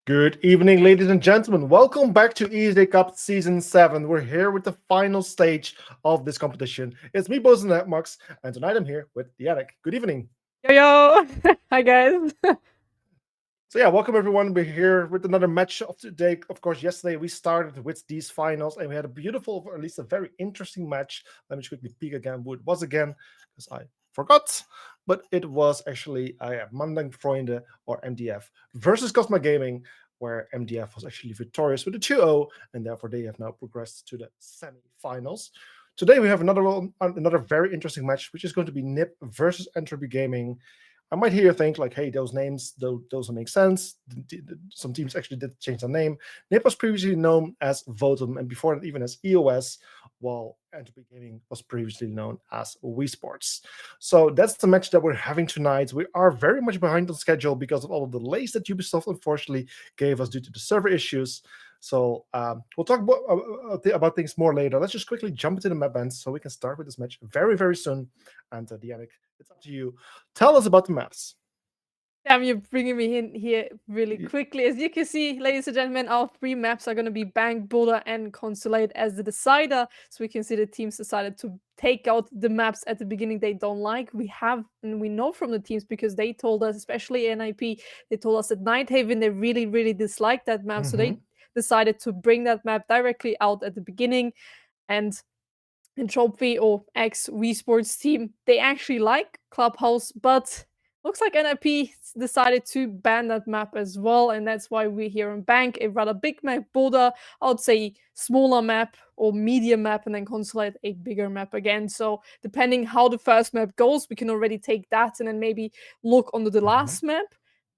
Good evening, ladies and gentlemen. Welcome back to ESA Cup Season 7. We're here with the final stage of this competition. It's me, Boz and Max, and tonight I'm here with Yannick. Good evening. Yo yo! Hi guys. So yeah, welcome everyone. We're here with another match of today. Of course, yesterday we started with these finals and we had a beautiful, or at least a very interesting match. Let me just quickly peek again who it was again, because I forgot. But it was actually Mandang Freunde or MDF versus Cosma Gaming, where MDF was actually victorious with a 2-0, and therefore they have now progressed to the semi-finals. Today we have another very interesting match, which is going to be NiP versus Entropy Gaming. I might hear you think like, hey, those names, those don't make sense. Some teams actually did change their name. NiP was previously known as Votum, and before that even as EOS, while Entropy Gaming was previously known as Wii Sports. So that's the match that we're having tonight. We are very much behind on schedule because of all of the delays that Ubisoft unfortunately gave us due to the server issues. So we'll talk about things more later. Let's just quickly jump into the map bands so we can start with this match very, very soon. And Yannick, it's up to you. Tell us about the maps. Damn, you're bringing me in here really quickly. As you can see, ladies and gentlemen, our three maps are going to be Bank, Boulder, and Consulate as the decider. So we can see the teams decided to take out the maps at the beginning they don't like. We have, and we know from the teams because they told us, especially NiP, they told us that Nighthaven, they really, really disliked that map. So they decided to bring that map directly out at the beginning. And Entropy or ex Wii Sports team, they actually like Clubhouse, but looks like NiP decided to ban that map as well, and that's why we're here on Bank, a rather big map. Boulder, I would say smaller map or medium map, and then Consulate a bigger map again. So depending how the first map goes, we can already take that and then maybe look onto the last map.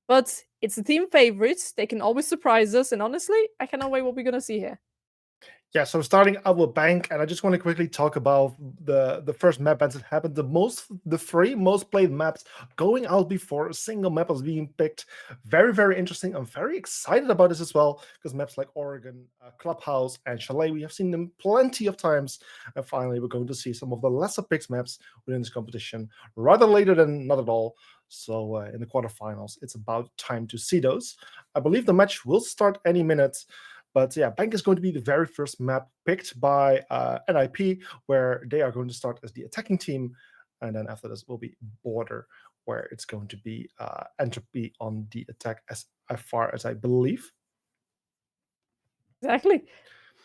But it's the team favorites. They can always surprise us, and honestly, I cannot wait what we're gonna see here. Yeah, so starting out with Bank, and I just want to quickly talk about the first map bands that happened. The three most played maps going out before a single map was being picked. Very, very interesting. I'm very excited about this as well because maps like Oregon, Clubhouse, and Chalet, we have seen them plenty of times. And finally, we're going to see some of the lesser picked maps within this competition rather later than not at all. So in the quarterfinals, it's about time to see those. I believe the match will start any minute. But yeah, Bank is going to be the very first map picked by NiP, where they are going to start as the attacking team. And then after this will be Border, where it's going to be Entropy on the attack, as far as I believe. Exactly.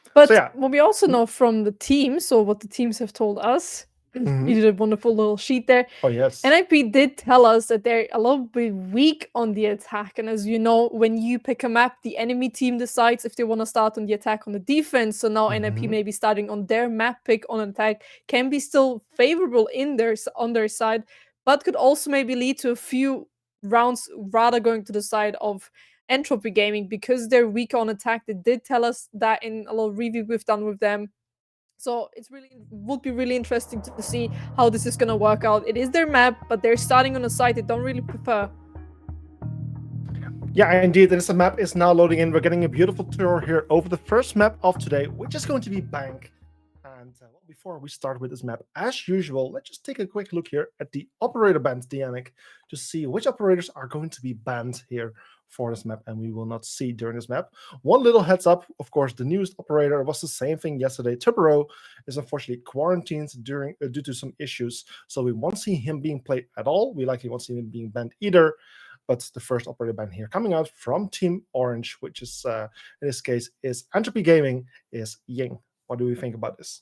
So But yeah. what we also know from the teams, or what the teams have told us, you did a wonderful little sheet there. Oh yes. NiP did tell us that they're a little bit weak on the attack. And as you know, when you pick a map, the enemy team decides if they want to start on the attack on the defense. So now NiP may be starting on their map pick on attack, can be still favorable on their side, but could also maybe lead to a few rounds rather going to the side of Entropy Gaming because they're weak on attack. They did tell us that in a little review we've done with them. So it's really would be really interesting to see how this is gonna work out. It is their map, but they're starting on a site they don't really prefer. Yeah, indeed. This map is now loading in. We're getting a beautiful tour here over the first map of today, which is going to be Bank. And before we start with this map, as usual, let's just take a quick look here at the operator bans, Yannick, to see which operators are going to be banned here for this map and we will not see during this map. One little heads up, of course, the newest operator was the same thing yesterday. Tupero is unfortunately quarantined due to some issues, so we won't see him being played at all. We likely won't see him being banned either. But the first operator ban here coming out from Team Orange, which is in this case is Entropy Gaming, is Ying. What do we think about this?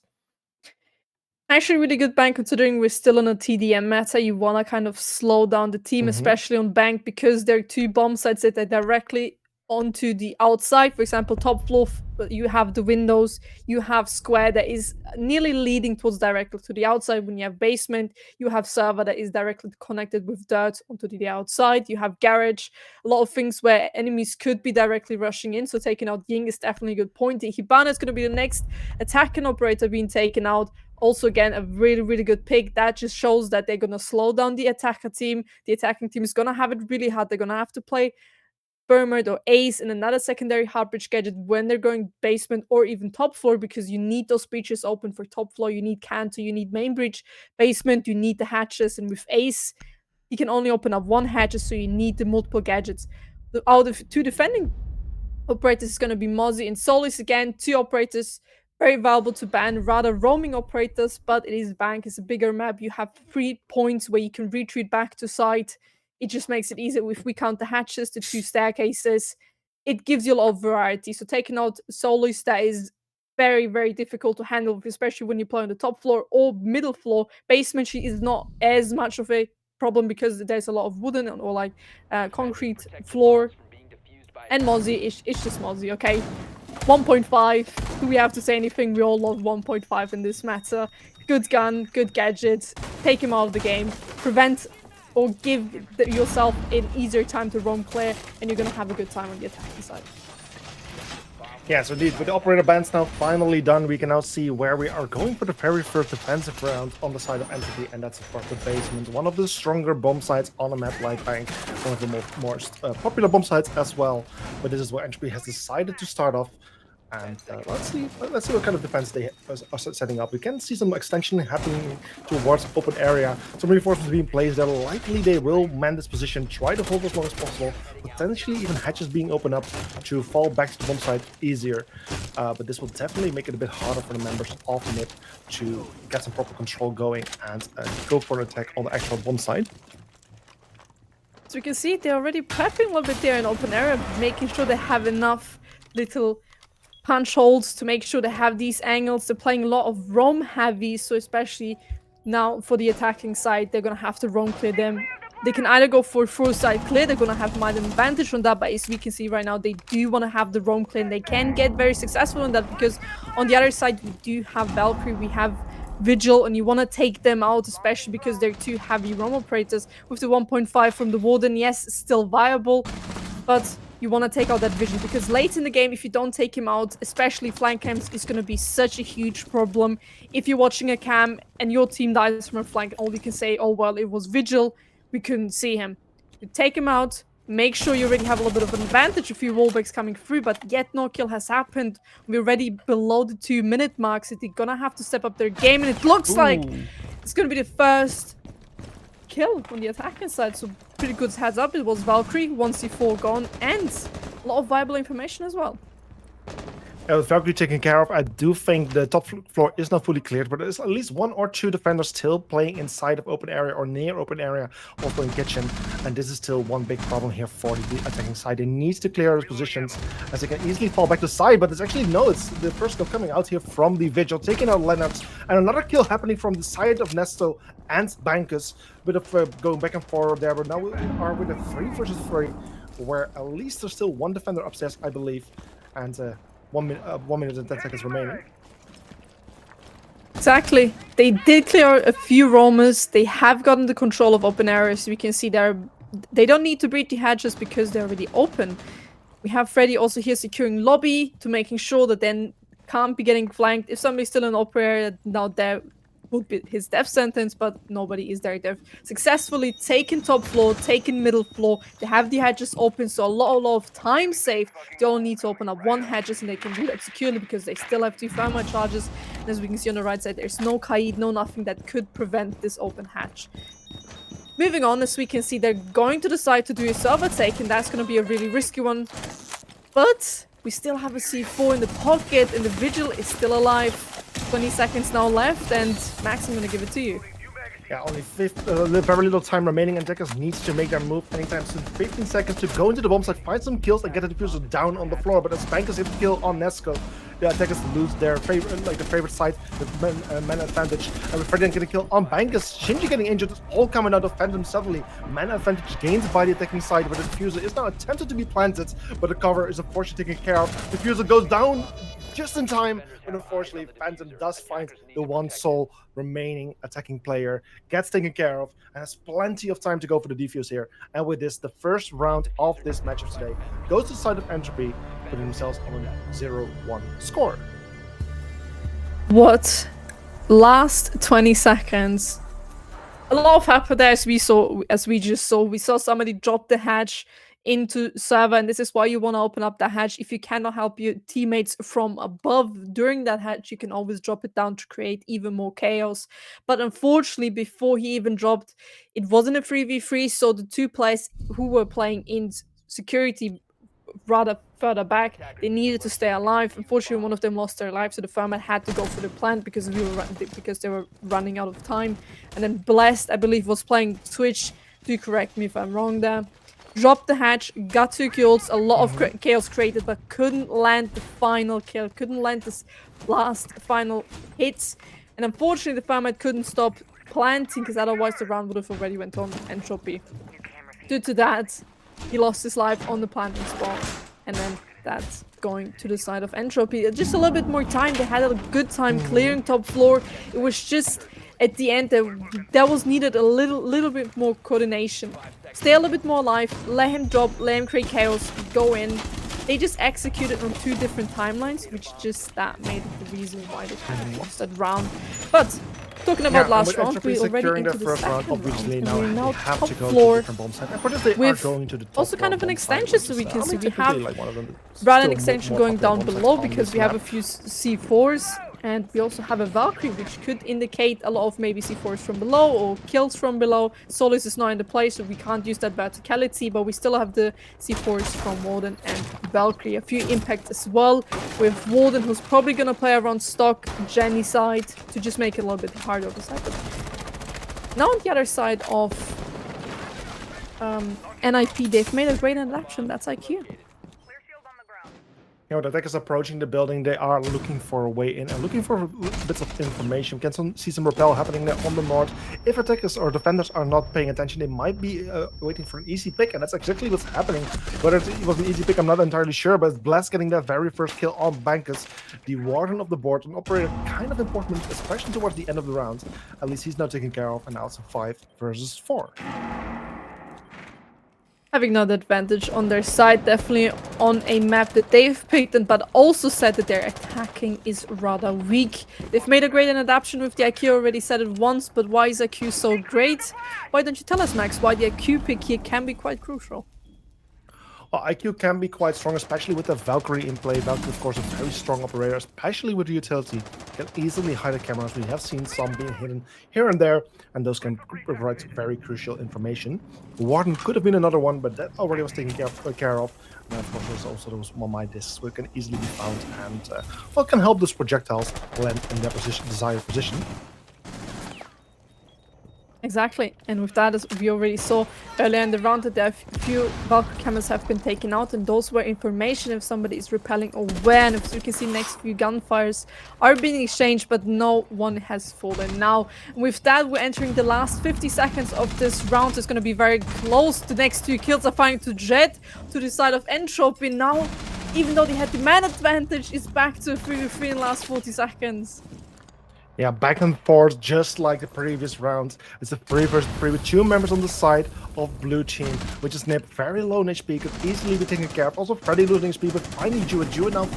Actually, really good bank considering we're still on a TDM meta. You want to kind of slow down the team, especially on bank, because there are two bomb sites that are directly onto the outside. For example, top floor, you have the windows, you have square that is nearly leading towards directly to the outside. When you have basement, you have server that is directly connected with dirt onto the outside. You have garage, a lot of things where enemies could be directly rushing in. So taking out Ying is definitely a good point. Hibana is going to be the next attacking operator being taken out. Also, again, a really, really good pick. That just shows that they're going to slow down the attacker team. The attacking team is going to have it really hard. They're going to have to play Burmerd or Ace in another secondary hard bridge gadget when they're going basement or even top floor, because you need those breaches open for top floor. You need canter, you need main bridge, basement, you need the hatches. And with Ace, you can only open up one hatches, so you need the multiple gadgets. Out of two defending operators is going to be Mozzie and Solis again. 2 operators, very valuable to ban, rather roaming operators, but it is Bank, it's a bigger map. You have 3 points where you can retreat back to site. It just makes it easier if we count the hatches, the 2 staircases. It gives you a lot of variety. So taking out Solis, that is very, very difficult to handle, especially when you play on the top floor or middle floor. Basement sheet is not as much of a problem because there's a lot of wooden or like concrete floor. And Mozzie, it's just Mozzie, okay? 1.5. Do we have to say anything? We all love 1.5 in this matter. Good gun, good gadget. Take him out of the game. Prevent or give yourself an easier time to roam clear, and you're gonna have a good time on the attacking side. Yes, indeed. With the operator bans now finally done, we can now see where we are going for the very first defensive round on the side of Entropy, and that's of course the basement. One of the stronger bomb sites on a map like Bank, one of the most popular bomb sites as well. But this is where Entropy has decided to start off. And let's see what kind of defense they are setting up. We can see some extension happening towards open area. Some reinforcements being placed there. Likely they will man this position, try to hold as long as possible. Potentially even hatches being opened up to fall back to the bomb site easier. But this will definitely make it a bit harder for the members of NiP to get some proper control going and go for an attack on the actual bomb site. So we can see they're already prepping a little bit there in open area, making sure they have enough little punch holes to make sure they have these angles. They're playing a lot of roam heavy, so especially now for the attacking side, they're gonna have to roam clear them. They can either go for full side clear, they're gonna have an advantage on that, but as we can see right now, they do want to have the roam clear, and they can get very successful on that because on the other side, we do have Valkyrie, we have Vigil, and you want to take them out, especially because they're 2 heavy roam operators. With the 1.5 from the Warden, yes, still viable, but you want to take out that Vision because late in the game, if you don't take him out, especially flank cams, is going to be such a huge problem. If you're watching a cam and your team dies from a flank, all you can say, oh well, it was Vigil, we couldn't see him. You take him out, make sure you already have a little bit of an advantage, a few wallbacks coming through, but yet no kill has happened. We're already below the 2-minute mark, so they're gonna have to step up their game, and it looks like it's gonna be the first kill on the attacking side, so pretty good heads up. It was Valkyrie, 1c4 gone, and a lot of viable information as well. With Valkyrie taken care of, I do think the top floor is not fully cleared, but there's at least 1 or 2 defenders still playing inside of open area or near open area, also in kitchen, and this is still one big problem here for the attacking side. They need to clear those positions as they can easily fall back to side, but it's actually it's the first kill coming out here from the Vigil, taking out Lennox, and another kill happening from the side of Nesto and Bankus, bit of going back and forward there, but now we are with a 3 versus 3, where at least there's still 1 defender upstairs, I believe, and 1 minute and 10 seconds remaining. Exactly. They did clear a few roamers. They have gotten the control of open areas. We can see they don't need to breach the hatches because they're already open. We have Freddy also here securing lobby to making sure that then can't be getting flanked. If somebody's still in open area, now there would be his death sentence, but nobody is there. They've successfully taken top floor, taken middle floor. They have the hatches open, so a lot of time saved. They only need to open up 1 hatches, and they can do that securely because they still have 2 thermite charges. And as we can see on the right side, there's no Kaid, no nothing that could prevent this open hatch. Moving on, as we can see, they're going to decide to do a server take, and that's going to be a really risky one. But we still have a C4 in the pocket, and the Vigil is still alive. 20 seconds now left, and Max, I'm gonna give it to you. Yeah, only very little time remaining, and Deckers needs to make their move anytime soon. 15 seconds to go into the bomb site, find some kills, and get the diffuser down on the floor. But as Bankers hit the kill on Nesco, the attackers lose their favorite side, the man advantage. And with Freddy getting killed on Bankers, Shinji getting injured, it's all coming out of Phantom suddenly. Man advantage gained by the attacking side, but the diffuser is now attempted to be planted, but the cover is unfortunately taken care of. The diffuser goes down just in time, but unfortunately Phantom does find the 1 sole remaining attacking player, gets taken care of, and has plenty of time to go for the defuse here. And with this, the first round of this matchup today goes to the side of Entropy, putting themselves on a 0-1 score. What? Last 20 seconds. A lot of happened there, as we just saw. We saw somebody drop the hatch into server, and this is why you want to open up the hatch. If you cannot help your teammates from above during that hatch, you can always drop it down to create even more chaos. But unfortunately, before he even dropped, it wasn't a 3v3, so the 2 players who were playing in security rather further back. They needed to stay alive. Unfortunately, one of them lost their life, so the Thermite had to go for the plant because they were running out of time. And then Blessed, I believe, was playing Twitch. Do correct me if I'm wrong there. Dropped the hatch, got 2 kills, a lot of chaos created, but couldn't land the final kill, couldn't land this last final hit. And unfortunately, the Thermite couldn't stop planting because otherwise the round would have already went on Entropy. Due to that, he lost his life on the planting spot, and then that's going to the side of Entropy. Just a little bit more time. They had a good time clearing top floor. It was just at the end that was needed a little bit more coordination. Stay a little bit more alive. Let him drop. Let him create chaos. Go in. They just executed on 2 different timelines, which just that made it the reason why they kind of lost that round. But talking about last round, we already into the second round, and we're now top floor with also kind of an extension, so we can see we have rather an extension going down below because we have a few C4s, and we also have a Valkyrie, which could indicate a lot of maybe C4s from below or kills from below. Solis is not in the play, so we can't use that verticality, but we still have the C4s from Warden and Valkyrie. A few impacts as well, with Warden, who's probably gonna play around stock Jenny side to just make it a little bit harder of the side. But now on the other side of NiP, they've made a great adaptation. That's IQ. The attackers approaching the building, they are looking for a way in and looking for bits of information. We can see some rappel happening there on the north. If attackers or defenders are not paying attention, they might be waiting for an easy pick, and that's exactly what's happening. Whether it was an easy pick, I'm not entirely sure, but Blast getting their very first kill on Bankus, the warden of the board, an operator kind of important, especially towards the end of the round. At least he's now taken care of, and now it's a 5 versus 4. Having that advantage on their side, definitely on a map that they've picked, and but also said that their attacking is rather weak. They've made a great adaptation with the IQ, already said it once, but why is IQ so great? Why don't you tell us, Max, why the IQ pick here can be quite crucial? Well, IQ can be quite strong, especially with the Valkyrie in play. Valkyrie, of course, a very strong operator, especially with the utility. Can easily hide the cameras. We have seen some being hidden here and there, and those can provide very crucial information. Warden could have been another one, but that already was taken care of. And of course, there's also those my discs where it can easily be found, and well, can help those projectiles land in their desired position. Exactly, and with that, as we already saw earlier in the round, that there are a few Valkyrie cameras have been taken out, and those were information if somebody is repelling or when. As you can see, next few gunfires are being exchanged, but no one has fallen. Now, with that, we're entering the last 50 seconds of this round. It's going to be very close. The next 2 kills are finding to Jet to the side of Entropy. Now, even though they had the man advantage, it's back to 3v3 in the last 40 seconds. Yeah, back and forth, just like the previous round. It's a 3 versus 3 with 2 members on the side of blue team, which is NiP, very low in HP, could easily be taken care of. Also, Freddy losing speed, but finding Jewett now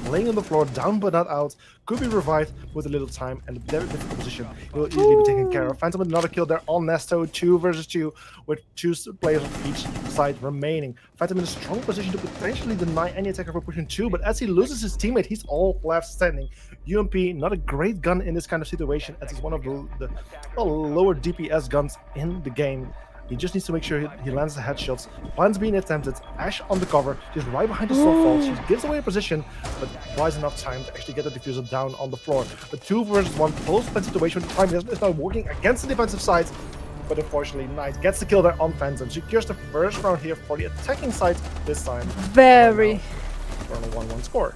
laying on the floor, down but not out, could be revived with a little time and a very difficult position. He will easily be taken care of. Phantom with another kill there on Nesto, 2 versus 2, with 2 players on each side remaining. Phantom in a strong position to potentially deny any attacker for pushing 2, but as he loses his teammate, he's all left standing. UMP, not a great gun in this kind of situation, as it's one of the lower DPS guns in the game. He just needs to make sure he lands the headshots. Plans being attempted. Ash on the cover. She's right behind the soft vault. She gives away a position, but buys enough time to actually get the diffuser down on the floor. The 2 versus 1 post-plan situation. Time is now working against the defensive side, but unfortunately, Knight gets the kill there on Phantom. Secures the first round here for the attacking side this time. Very. For a 1-1 score.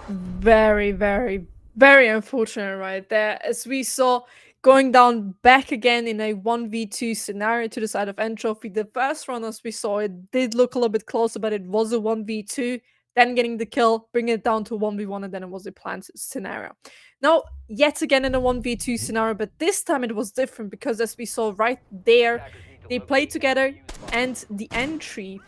Very, very, very unfortunate right there. As we saw, going down back again in a 1v2 scenario to the side of Entropy. The first run, as we saw, it did look a little bit closer, but it was a 1v2. Then getting the kill, bringing it down to 1v1, and then it was a planned scenario. Now, yet again in a 1v2 scenario, but this time it was different because as we saw right there, they played together, and the entry,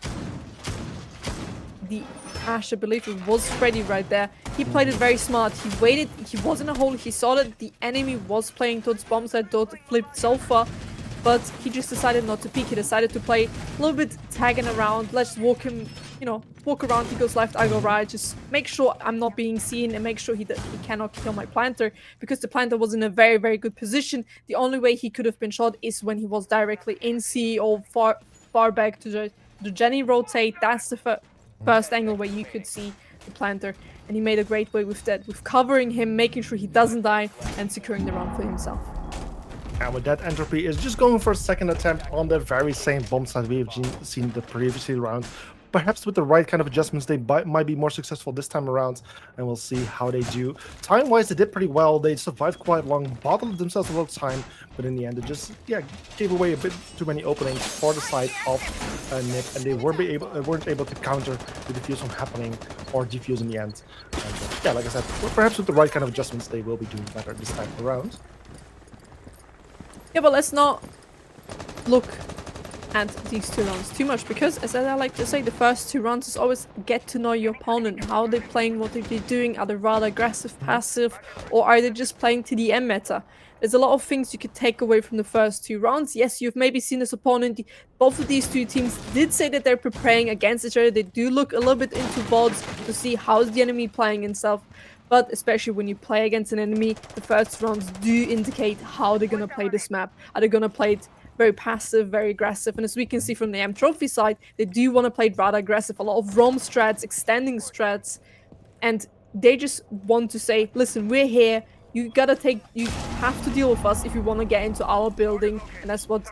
the Ash, I believe it was Freddy right there. He played it very smart. He waited. He was in a hole. He saw that the enemy was playing towards bomb side, towards flipped sofa, but he just decided not to peek. He decided to play a little bit tagging around. Let's walk him, walk around. He goes left, I go right. Just make sure I'm not being seen and make sure he cannot kill my planter, because the planter was in a very, very good position. The only way he could have been shot is when he was directly in C or far back to the Jenny rotate. That's the first angle where you could see the planter, and he made a great way with that, with covering him, making sure he doesn't die, and securing the round for himself. And with that, Entropy is just going for a second attempt on the very same bomb site we've seen the previous round. Perhaps with the right kind of adjustments, they might be more successful this time around, and we'll see how they do. Time-wise, they did pretty well. They survived quite long, bottled themselves a lot of time, but in the end, they just gave away a bit too many openings for the side of NiP, and they weren't able to counter the defuse from happening or defuse in the end. And, like I said, perhaps with the right kind of adjustments, they will be doing better this time around. Yeah, but let's not look at these 2 rounds too much, because as I like to say, the first 2 rounds is always get to know your opponent. How they're playing, what they're doing, are they rather aggressive, passive, or are they just playing to the M meta? There's a lot of things you could take away from the first 2 rounds. Yes, you've maybe seen this opponent. Both of these 2 teams did say that they're preparing against each other. They do look a little bit into vods to see how's the enemy playing and stuff. But especially when you play against an enemy, the first rounds do indicate how they're going to play this map. Are they going to play it very passive, very aggressive? And as we can see from the Entropy side, they do want to play it rather aggressive. A lot of roam strats, extending strats. And they just want to say, listen, we're here. You have to deal with us if you want to get into our building. And that's what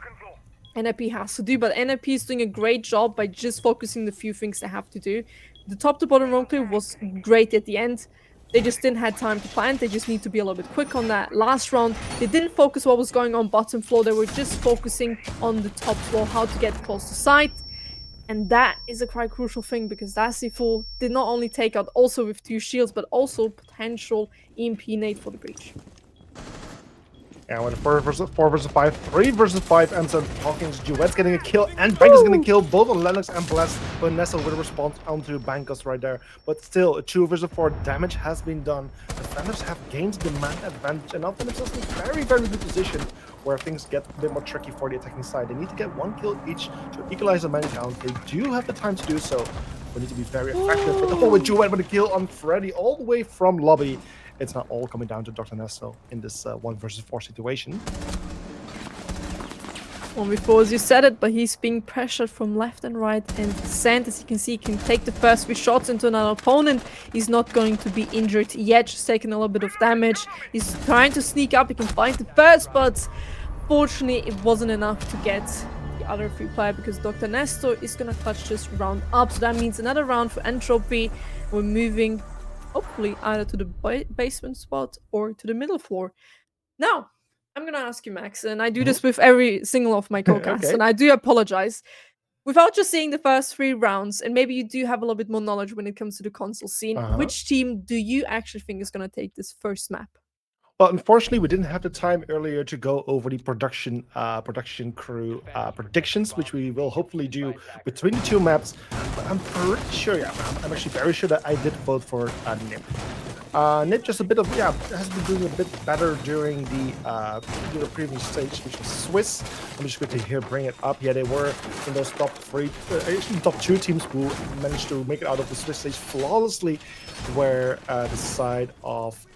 NiP has to do. But NiP is doing a great job by just focusing the few things they have to do. The top to bottom roam clear was great at the end. They just didn't have time to plant. They just need to be a little bit quick on that. Last round, they didn't focus what was going on bottom floor. They were just focusing on the top floor, how to get close to site. And that is a quite crucial thing, because that C4 did not only take out also with 2 shields, but also potential EMP nade for the breach. And with 4 versus 5, 3 versus 5 ends up talking to Duet's getting a kill, and Bank is going to kill both on Lennox and Bless, but Nessa with a response onto Bankos right there. But still, a 2 versus 4 damage has been done. The Defenders have gained the man advantage and now find themselves in a very, very good position where things get a bit more tricky for the attacking side. They need to get 1 kill each to equalize the man count. They do have the time to do so, but need to be very effective. But with Duet with a kill on Freddy all the way from lobby. It's not all coming down to Dr. Nesto in this 1 versus 4 situation. Well, before as you said it, but he's being pressured from left and right, and Sand, as you can see, can take the first 3 shots into another opponent. He's not going to be injured yet, just taking a little bit of damage. He's trying to sneak up, he can find the first, but fortunately it wasn't enough to get the other 3 player, because Dr. Nestor is gonna clutch this round up. So that means another round for Entropy. We're moving hopefully either to the basement spot or to the middle floor. Now, I'm gonna ask you, Max, and I do this with every single of my co-casts, Okay. and I do apologize. Without just seeing the first 3 rounds, and maybe you do have a little bit more knowledge when it comes to the console scene, which team do you actually think is gonna take this first map? Well, unfortunately, we didn't have the time earlier to go over the production crew predictions, which we will hopefully do between the 2 maps. But I'm pretty sure, I'm actually very sure that I did vote for NiP. NiP just has been doing a bit better during the previous stage, which was Swiss. I'm just going to here bring it up. Yeah, they were in those top 3, actually top 2 teams who managed to make it out of the Swiss stage flawlessly, where the side of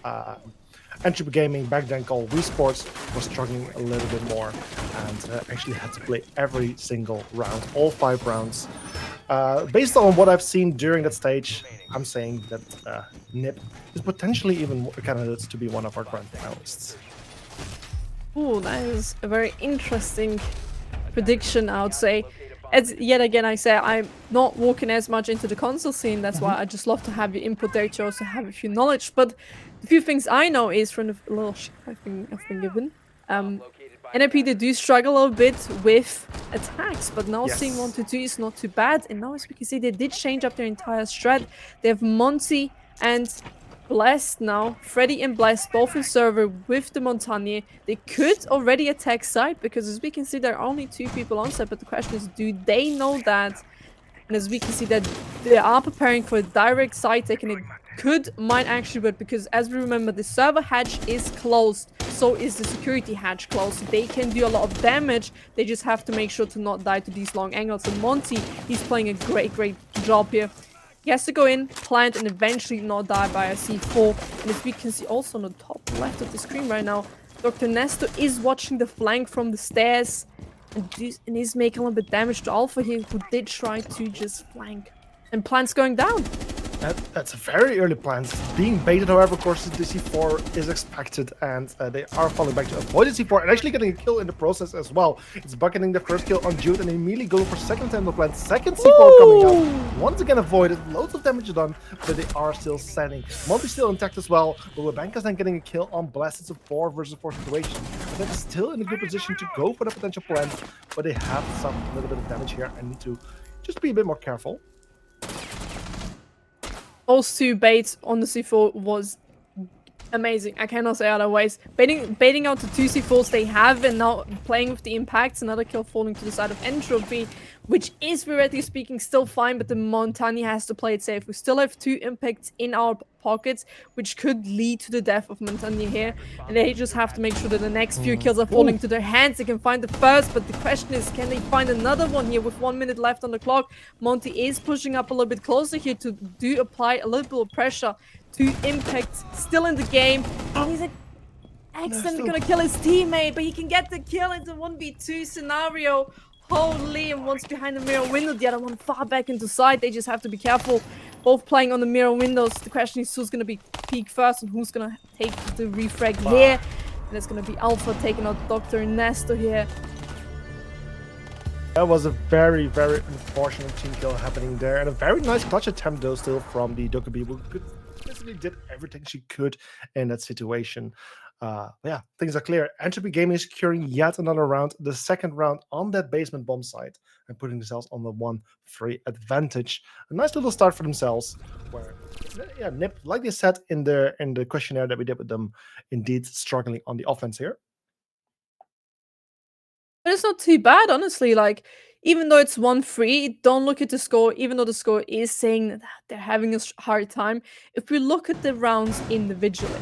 Entropy Gaming, back then called Wii Sports, was struggling a little bit more and actually had to play every single round, all 5 rounds. Based on what I've seen during that stage, I'm saying that NiP is potentially even a candidate to be one of our grand finalists. Oh, that is a very interesting prediction, I would say. As yet again, I say I'm not walking as much into the console scene. That's why I just love to have your input there to also have a few knowledge. But the few things I know is from the little shit I've been given. NiP, they do struggle a bit with attacks, but now seeing 1 to 2 is not too bad. And now, as we can see, they did change up their entire strat. They have Monty and Blessed now. Freddy and Blessed both in server with the Montagne. They could already attack side, because as we can see, there are only 2 people on site. But the question is, do they know that? And as we can see that they are preparing for a direct side take, and it might actually work, because as we remember, the server hatch is closed, so is the security hatch closed. They can do a lot of damage. They just have to make sure to not die to these long angles. And Monty, he's playing a great job here. He has to go in, plant, and eventually not die by a C4. And as we can see also on the top left of the screen right now, Dr. Nestor is watching the flank from the stairs. And he's making a little bit damage to Alpha here, who did try to just flank And plants going down. That's a very early plant. Being baited, however, of course, the C4 is expected, and they are falling back to avoid the C4 and actually getting a kill in the process as well. It's bucketing the first kill on Jude and immediately going for second time on the plant. Second C4 coming out. Once again avoided. Loads of damage done, but they are still standing. Multi still intact as well, but Wabanka's then getting a kill on Blast. It's a 4 versus 4 situation. But they're still in a good position to go for the potential plant, but they have suffered a little bit of damage here and need to just be a bit more careful. Those two baits on the C4 was amazing. I cannot say otherwise. Baiting out the two C4s they have and now playing with the impacts. Another kill falling to the side of Entropy, which is, theoretically speaking, still fine, but the Montani has to play it safe. We still have 2 impacts in our pockets, which could lead to the death of Montani here. And they just have to make sure that the next few kills are falling to their hands. They can find the first, but the question is, can they find another one here with 1 minute left on the clock? Monty is pushing up a little bit closer here to apply a little bit of pressure. 2 impacts still in the game. And he's accidentally gonna kill his teammate, but he can get the kill in the 1v2 scenario. Holy, and one's behind the mirror window, the other one far back into side. They just have to be careful. Both playing on the mirror windows. The question is who's gonna be peak first and who's gonna take the refrag here. And it's gonna be Alpha taking out Dr. Nestor here. That was a very, very unfortunate team kill happening there. And a very nice clutch attempt, though, still from the Dokubi, who basically did everything she could in that situation. Yeah, things are clear. Entropy Gaming is securing yet another round, the second round on that basement bomb site, and putting themselves on the 1-3 advantage. A nice little start for themselves. Where, yeah, NiP, like they said in the questionnaire that we did with them, indeed struggling on the offense here. But it's not too bad, honestly. Like, even though it's 1-3, don't look at the score, even though the score is saying that they're having a hard time. If we look at the rounds individually,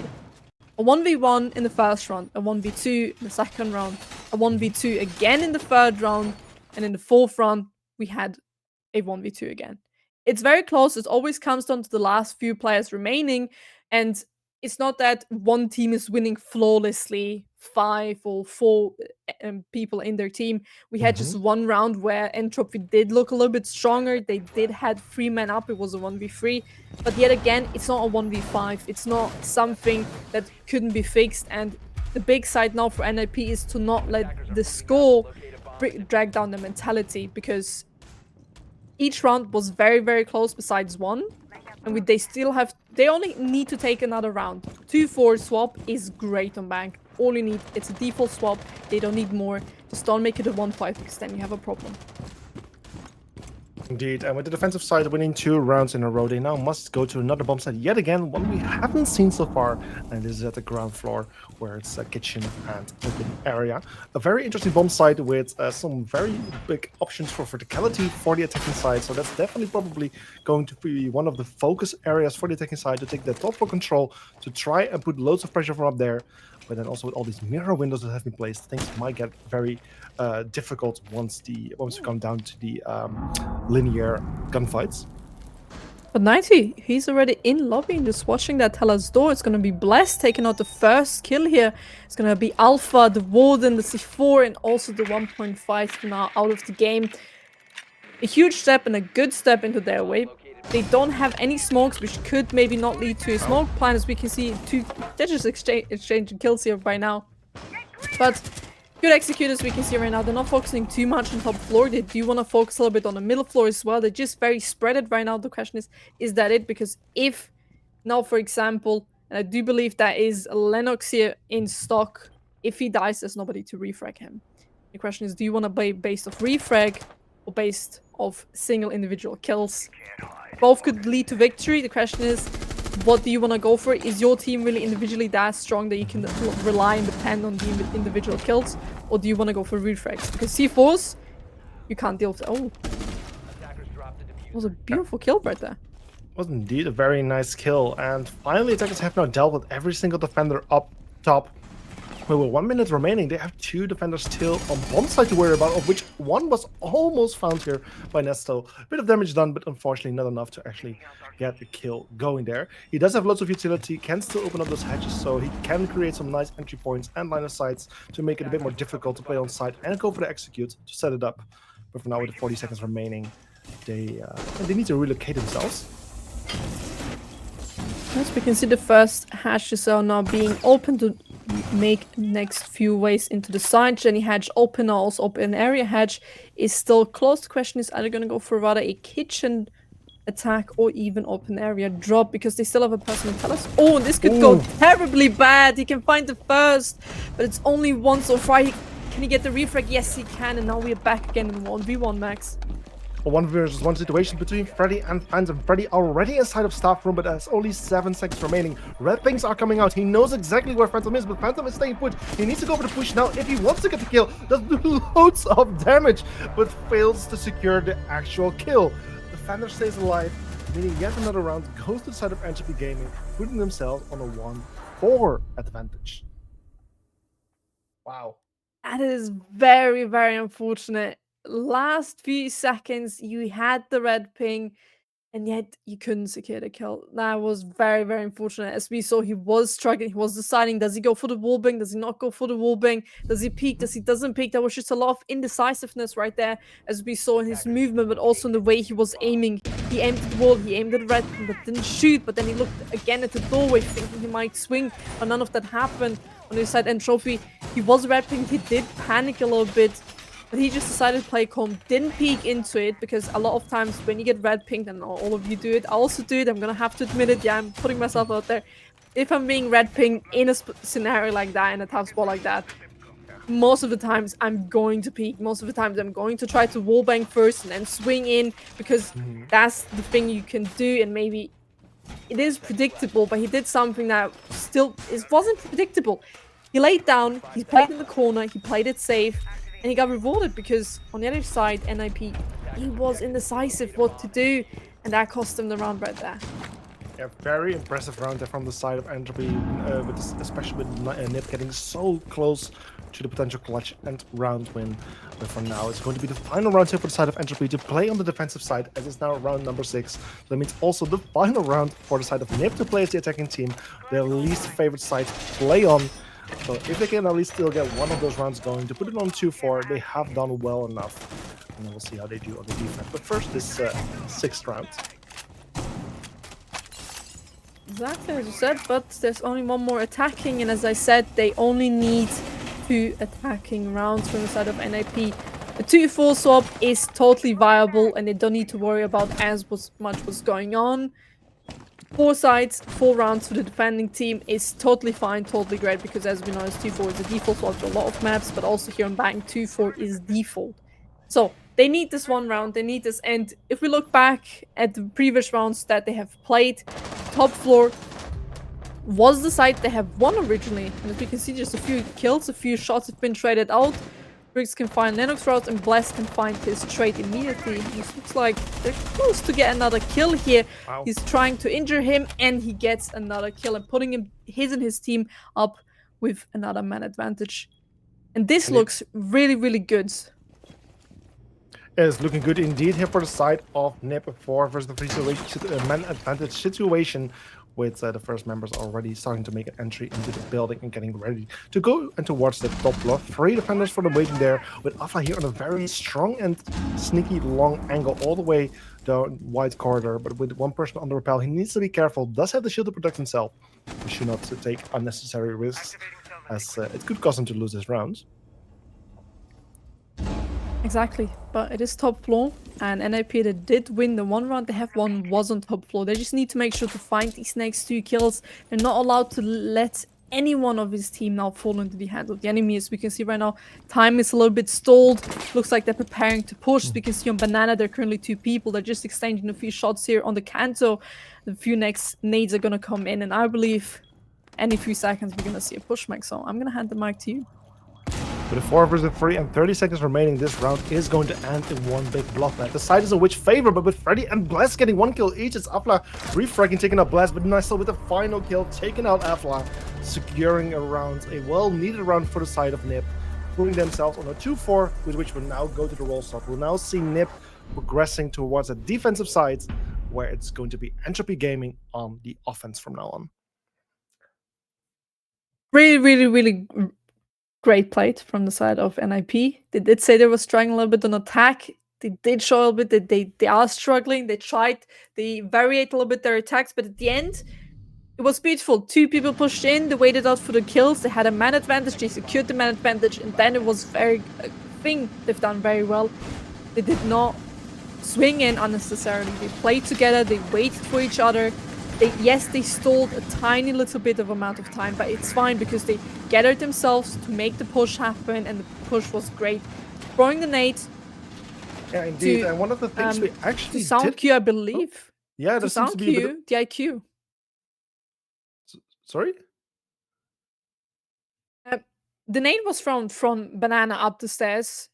a 1v1 in the first round, a 1v2 in the second round, a 1v2 again in the third round, and in the fourth round, we had a 1v2 again. It's very close. It always comes down to the last few players remaining, and it's not that one team is winning flawlessly, 5 or 4 people in their team. We had just one round where Entropy did look a little bit stronger. They did had 3 men up. It was a 1v3. But yet again, it's not a 1v5. It's not something that couldn't be fixed. And the big side now for NiP is to not let the score drag down the mentality, because each round was very, very close besides one. And they only need to take another round. 2-4 swap is great on Bank. All you need, it's a default swap. They don't need more. Just don't make it a 1-5, because then you have a problem. Indeed, and with the defensive side winning 2 rounds in a row, they now must go to another bomb site yet again, one we haven't seen so far, and this is at the ground floor, where it's a kitchen and open area. A very interesting bomb site with some very big options for verticality for the attacking side, so that's definitely probably going to be one of the focus areas for the attacking side, to take the top for control, to try and put loads of pressure from up there. But then also with all these mirror windows that have been placed, things might get very difficult once we come down to the linear gunfights. But 90, he's already in lobby and just watching that Teller's door. It's going to be Blessed taking out the first kill here. It's going to be Alpha, the Warden, the C4, and also the 1.5 now out of the game. A huge step and a good step into their way. They don't have any smokes, which could maybe not lead to a smoke plan, as we can see. They're just exchanging kills here by now. But good executors we can see right now. They're not focusing too much on top floor. They do want to focus a little bit on the middle floor as well. They're just very spreaded right now. The question is that it? Because if now, for example, and I do believe that is Lennox here in stock, if he dies, there's nobody to refrag him. The question is, do you want to play based off refrag or based off single individual kills? Both could lead to victory. The question is, what do you want to go for? Is your team really individually that strong that you can rely and depend on the individual kills? Or do you want to go for refrags? Because C4s, you can't deal with it. Oh, it was a beautiful kill right there. It was indeed a very nice kill. And finally, attackers have now dealt with every single defender up top. With 1 minute remaining, they have 2 defenders still on bomb site to worry about, of which one was almost found here by Nesto. A bit of damage done, but unfortunately not enough to actually get the kill going there. He does have lots of utility, can still open up those hatches, so he can create some nice entry points and line of sights to make it a bit more difficult to play on site and go for the execute to set it up. But for now, with the 40 seconds remaining, they need to relocate themselves. As we can see, the first hatches are now being open to make next few ways into the side. Jenny hatch open, also open area hatch is still closed. The question is, are they going to go for rather a kitchen attack or even open area drop, because they still have a person to tell us. Oh, this could go terribly bad. He can find the first, but it's only one so far. Can he get the refrag? Yes, he can, and now we're back again in 1v1 max. A 1v1 situation between Freddy and Phantom. Freddy already inside of staff room, but there's only 7 seconds remaining. Red things are coming out. He knows exactly where Phantom is, but Phantom is staying put. He needs to go for the push now if he wants to get the kill. Does do loads of damage, but fails to secure the actual kill. The Phantom stays alive, meaning yet another round goes to the side of Entropy Gaming, putting themselves on a 1-4 advantage. Wow. That is very, very unfortunate. Last few seconds, you had the red ping, and yet you couldn't secure the kill. That was very, very unfortunate. As we saw, he was struggling. He was deciding, does he go for the wallbang? Does he not go for the wallbang? Does he peek? Does he doesn't peek? There was just a lot of indecisiveness right there, as we saw in his movement, but also in the way he was aiming. He aimed at the wall, he aimed at the red ping, but didn't shoot. But then he looked again at the doorway, thinking he might swing, but none of that happened. On his side, Entropy, he was red ping. He did panic a little bit, but he just decided to play calm, didn't peek into it, because a lot of times when you get red pinged, and all of you do it, I also do it, I'm gonna have to admit it, yeah, I'm putting myself out there. If I'm being red pinged in a scenario like that, in a tough spot like that, most of the times I'm going to peek. Most of the times I'm going to try to wallbang first and then swing in, because that's the thing you can do, and maybe it is predictable, but he did something that still wasn't predictable. He laid down, he played in the corner, he played it safe, and he got rewarded, because on the other side, NiP, he was indecisive what to do, and that cost him the round right there. Yeah, very impressive round there from the side of Entropy, especially with NiP getting so close to the potential clutch and round win. But for now, it's going to be the final round here for the side of Entropy to play on the defensive side, as it's now round number 6. So that means also the final round for the side of NiP to play as the attacking team, their least favorite side to play on. So if they can at least still get one of those rounds going to put it on 2-4, they have done well enough. And then we'll see how they do on the defense. But first, this 6th round. Exactly as you said, but there's only one more attacking, and as I said, they only need 2 attacking rounds from the side of NiP. A 2-4 swap is totally viable, and they don't need to worry about as much what's going on. 4 sides, 4 rounds for the defending team is totally fine, totally great, because as we know, 2-4 is a default swap for a lot of maps, but also here on Bang, 2-4 is default. So they need this one round, they need this, and if we look back at the previous rounds that they have played, top floor was the side they have won originally, and as we can see, just a few kills, a few shots have been traded out. Briggs can find Lennox routes, and Blast can find his trade immediately. This looks like they're close to get another kill here. Wow. He's trying to injure him, and he gets another kill, and putting his team up with another man advantage. And this looks really, really good. It's looking good indeed here for the side of NiP 4 versus the man advantage situation, with the first members already starting to make an entry into the building and getting ready to go and towards the top floor. 3 defenders for them waiting there, with Afla here on a very strong and sneaky long angle all the way down wide corridor, but with one person on the rappel. He needs to be careful, does have the shield to protect himself. He should not take unnecessary risks, as it could cause him to lose this round. Exactly, but it is top floor, and NiP that did win the one round they have won was on top floor. They just need to make sure to find these next 2 kills. They're not allowed to let any one of his team now fall into the hands of the enemy. As we can see right now, time is a little bit stalled. Looks like they're preparing to push. As we can see on Banana, there are currently 2 people. They're just exchanging a few shots here on the Kanto. The few next nades are gonna come in, and I believe any few seconds we're gonna see a push mic. So I'm gonna hand the mic to you. With a 4 versus 3 and 30 seconds remaining, this round is going to end in one big bloodbath. The side is in which favor, but with Freddy and Blast getting 1 kill each, it's Afla refragging, taking out Blast, but nice with the final kill, taking out Afla, securing a round, a well-needed round for the side of NiP, putting themselves on a 2-4, with which will now go to the roll stop. We'll now see NiP progressing towards a defensive side, where it's going to be Entropy Gaming on the offense from now on. Really, really, really great play from the side of NiP. They did say they were struggling a little bit on attack. They did show a little bit that they are struggling. They variate a little bit their attacks, but at the end, it was beautiful. 2 people pushed in, they waited out for the kills, they had a man advantage, they secured the man advantage, and then it was very thing they've done very well. They did not swing in unnecessarily. They played together, they waited for each other. They stalled a tiny little bit of amount of time, but it's fine because they gathered themselves to make the push happen, and the push was great. Throwing the nade. Yeah, indeed. And one of the things we actually to sound did... Q, I believe. Yeah, To there seems to sound be a bit of... Q, the IQ. Sorry? The nade was from Banana up the stairs,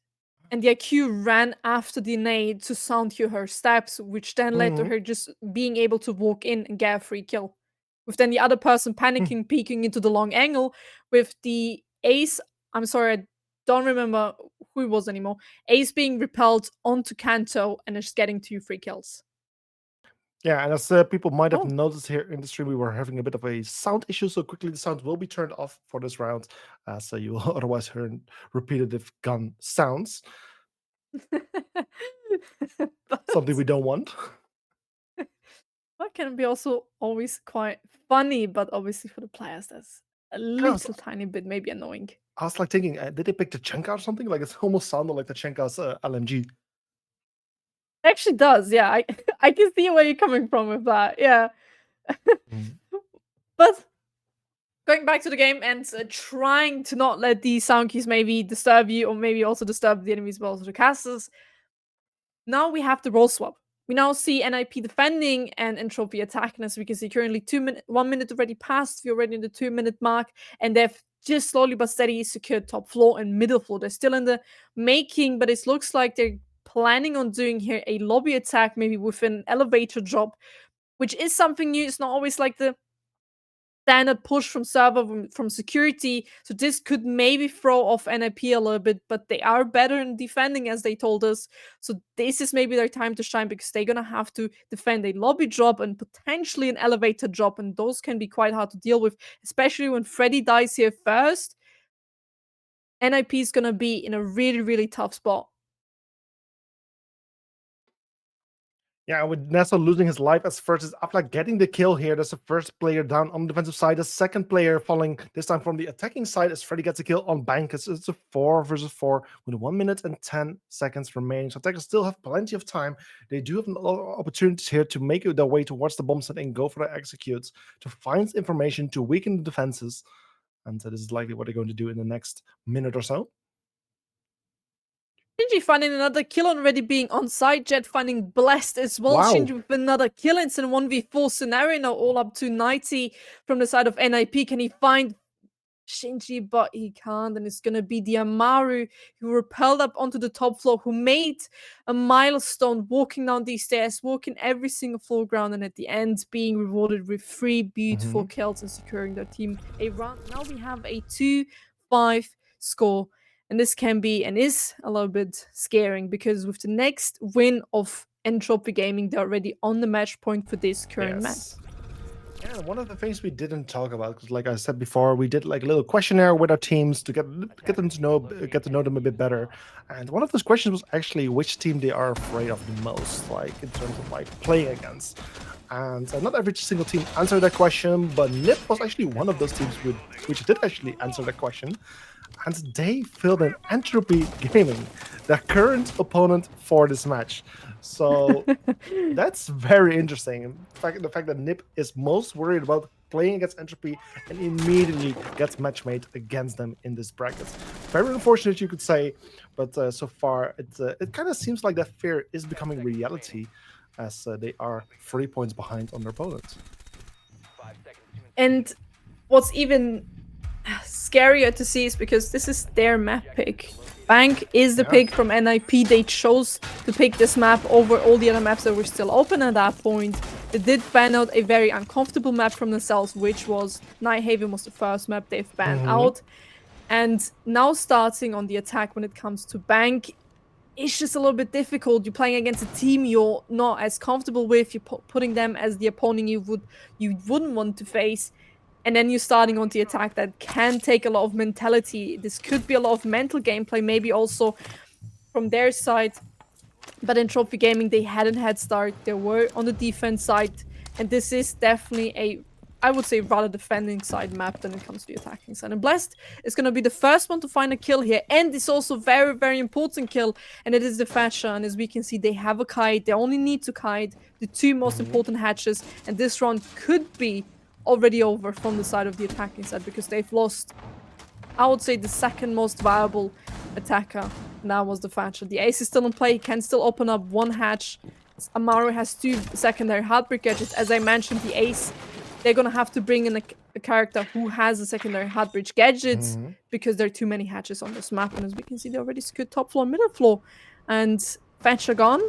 and the IQ ran after the nade to sound Q her steps, which then led to her just being able to walk in and get a free kill. With then the other person panicking, peeking into the long angle, with the ace, I'm sorry, I don't remember who it was anymore, ace being repelled onto Kanto and just getting 2 free kills. Yeah, and as people might have noticed here in the stream, we were having a bit of a sound issue, so quickly the sound will be turned off for this round, so you will otherwise hear repetitive gun sounds. Something we don't want. That can be also always quite funny, but obviously for the players, that's a little tiny bit maybe annoying. I was like thinking, did they pick the Chenka or something? Like it almost sounded like the Chenka's LMG. Actually does, yeah. I can see where you're coming from with that, yeah. But going back to the game and trying to not let these sound keys maybe disturb you, or maybe also disturb the enemies, but also the casters. Now we have the role swap. We now see NiP defending and Entropy attacking, as we can see currently 1 minute already passed. We're already in the 2-minute mark, and they've just slowly but steady secured top floor and middle floor. They're still in the making, but it looks like they're planning on doing here a lobby attack, maybe with an elevator drop, which is something new. It's not always like the standard push from server, from security, so this could maybe throw off NiP a little bit, but they are better in defending, as they told us, so this is maybe their time to shine, because they're gonna have to defend a lobby drop and potentially an elevator drop, and those can be quite hard to deal with, especially when Freddy dies here first. NiP is gonna be in a really, really tough spot. Yeah, with Nessa losing his life as first is Afla getting the kill here. That's the first player down on the defensive side. The second player falling this time from the attacking side as Freddy gets a kill on Bank. It's a 4 versus 4 with 1 minute and 10 seconds remaining. So attackers still have plenty of time. They do have a lot of opportunities here to make their way towards the bomb set and go for the executes, to find information, to weaken the defenses. And this is likely what they're going to do in the next minute or so. Shinji finding another kill already, being on side. Jet finding blessed as well. Wow. Shinji with another kill. It's in a 1v4 scenario now, all up to 90 from the side of NiP. Can he find Shinji? But he can't, and it's gonna be the Amaru who repelled up onto the top floor, who made a milestone walking down these stairs, walking every single floor ground, and at the end being rewarded with 3 beautiful kills and securing their team a round. Now we have a 2-5 score. And this can be and is a little bit scaring, because with the next win of Entropy Gaming, they're already on the match point for this current match. Yeah, one of the things we didn't talk about, because like I said before, we did like a little questionnaire with our teams to get them to know them a bit better. And one of those questions was actually which team they are afraid of the most, like in terms of like playing against. And not every single team answered that question, but NiP was actually one of those teams which did actually answer that question. And they filled in Entropy Gaming, their current opponent for this match. So that's very interesting. The fact that NiP is most worried about playing against Entropy and immediately gets matchmade against them in this bracket. Very unfortunate, you could say, but so far it kind of seems like that fear is becoming reality, as they are 3 points behind on their opponents. And what's even scarier to see is because this is their map pick. Bank is the pick from NiP. They chose to pick this map over all the other maps that were still open at that point. They did ban out a very uncomfortable map from themselves, which was Nighthaven was the first map they've banned out. And now starting on the attack when it comes to Bank, it's just a little bit difficult. You're playing against a team you're not as comfortable with. You're putting them as the opponent you wouldn't want to face. And then you're starting on the attack that can take a lot of mentality. This could be a lot of mental gameplay, maybe also from their side. But in Trophy Gaming, they had a head start. They were on the defense side. And this is definitely a, I would say, rather defending side map than it comes to the attacking side. And Blessed is going to be the first one to find a kill here. And it's also very, very important kill. And it is the Thatcher. And as we can see, they have a kite. They only need to kite the two most important hatches. And this round could be already over from the side of the attacking side because they've lost, I would say, the second most viable attacker. And that was the Thatcher. The ace is still in play. He can still open up one hatch. Amaru has two secondary heartbreak gadgets. As I mentioned, the ace, they're gonna have to bring in a character who has a secondary heartbreak gadgets because there are too many hatches on this map. And as we can see, they already secured top floor, middle floor. And Thatcher gone.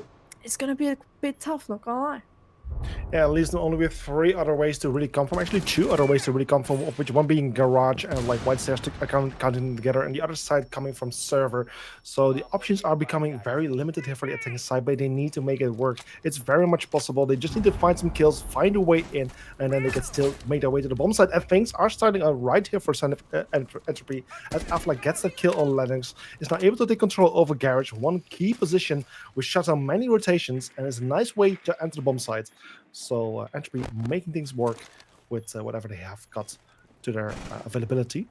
It's gonna be a bit tough, not gonna lie. Yeah, at least only with 3 other ways to really come from. Actually, 2 other ways to really come from, of which one being garage and like white stairs to counting together, and the other side coming from server. So the options are becoming very limited here for the attacking side, but they need to make it work. It's very much possible. They just need to find some kills, find a way in, and then they can still make their way to the bomb side. And things are starting out right here for Son of Entropy, as Afla gets that kill on Lennox, is now able to take control over garage, one key position, which shuts down many rotations and is a nice way to enter the bomb side. So Entropy making things work with whatever they have got to their availability.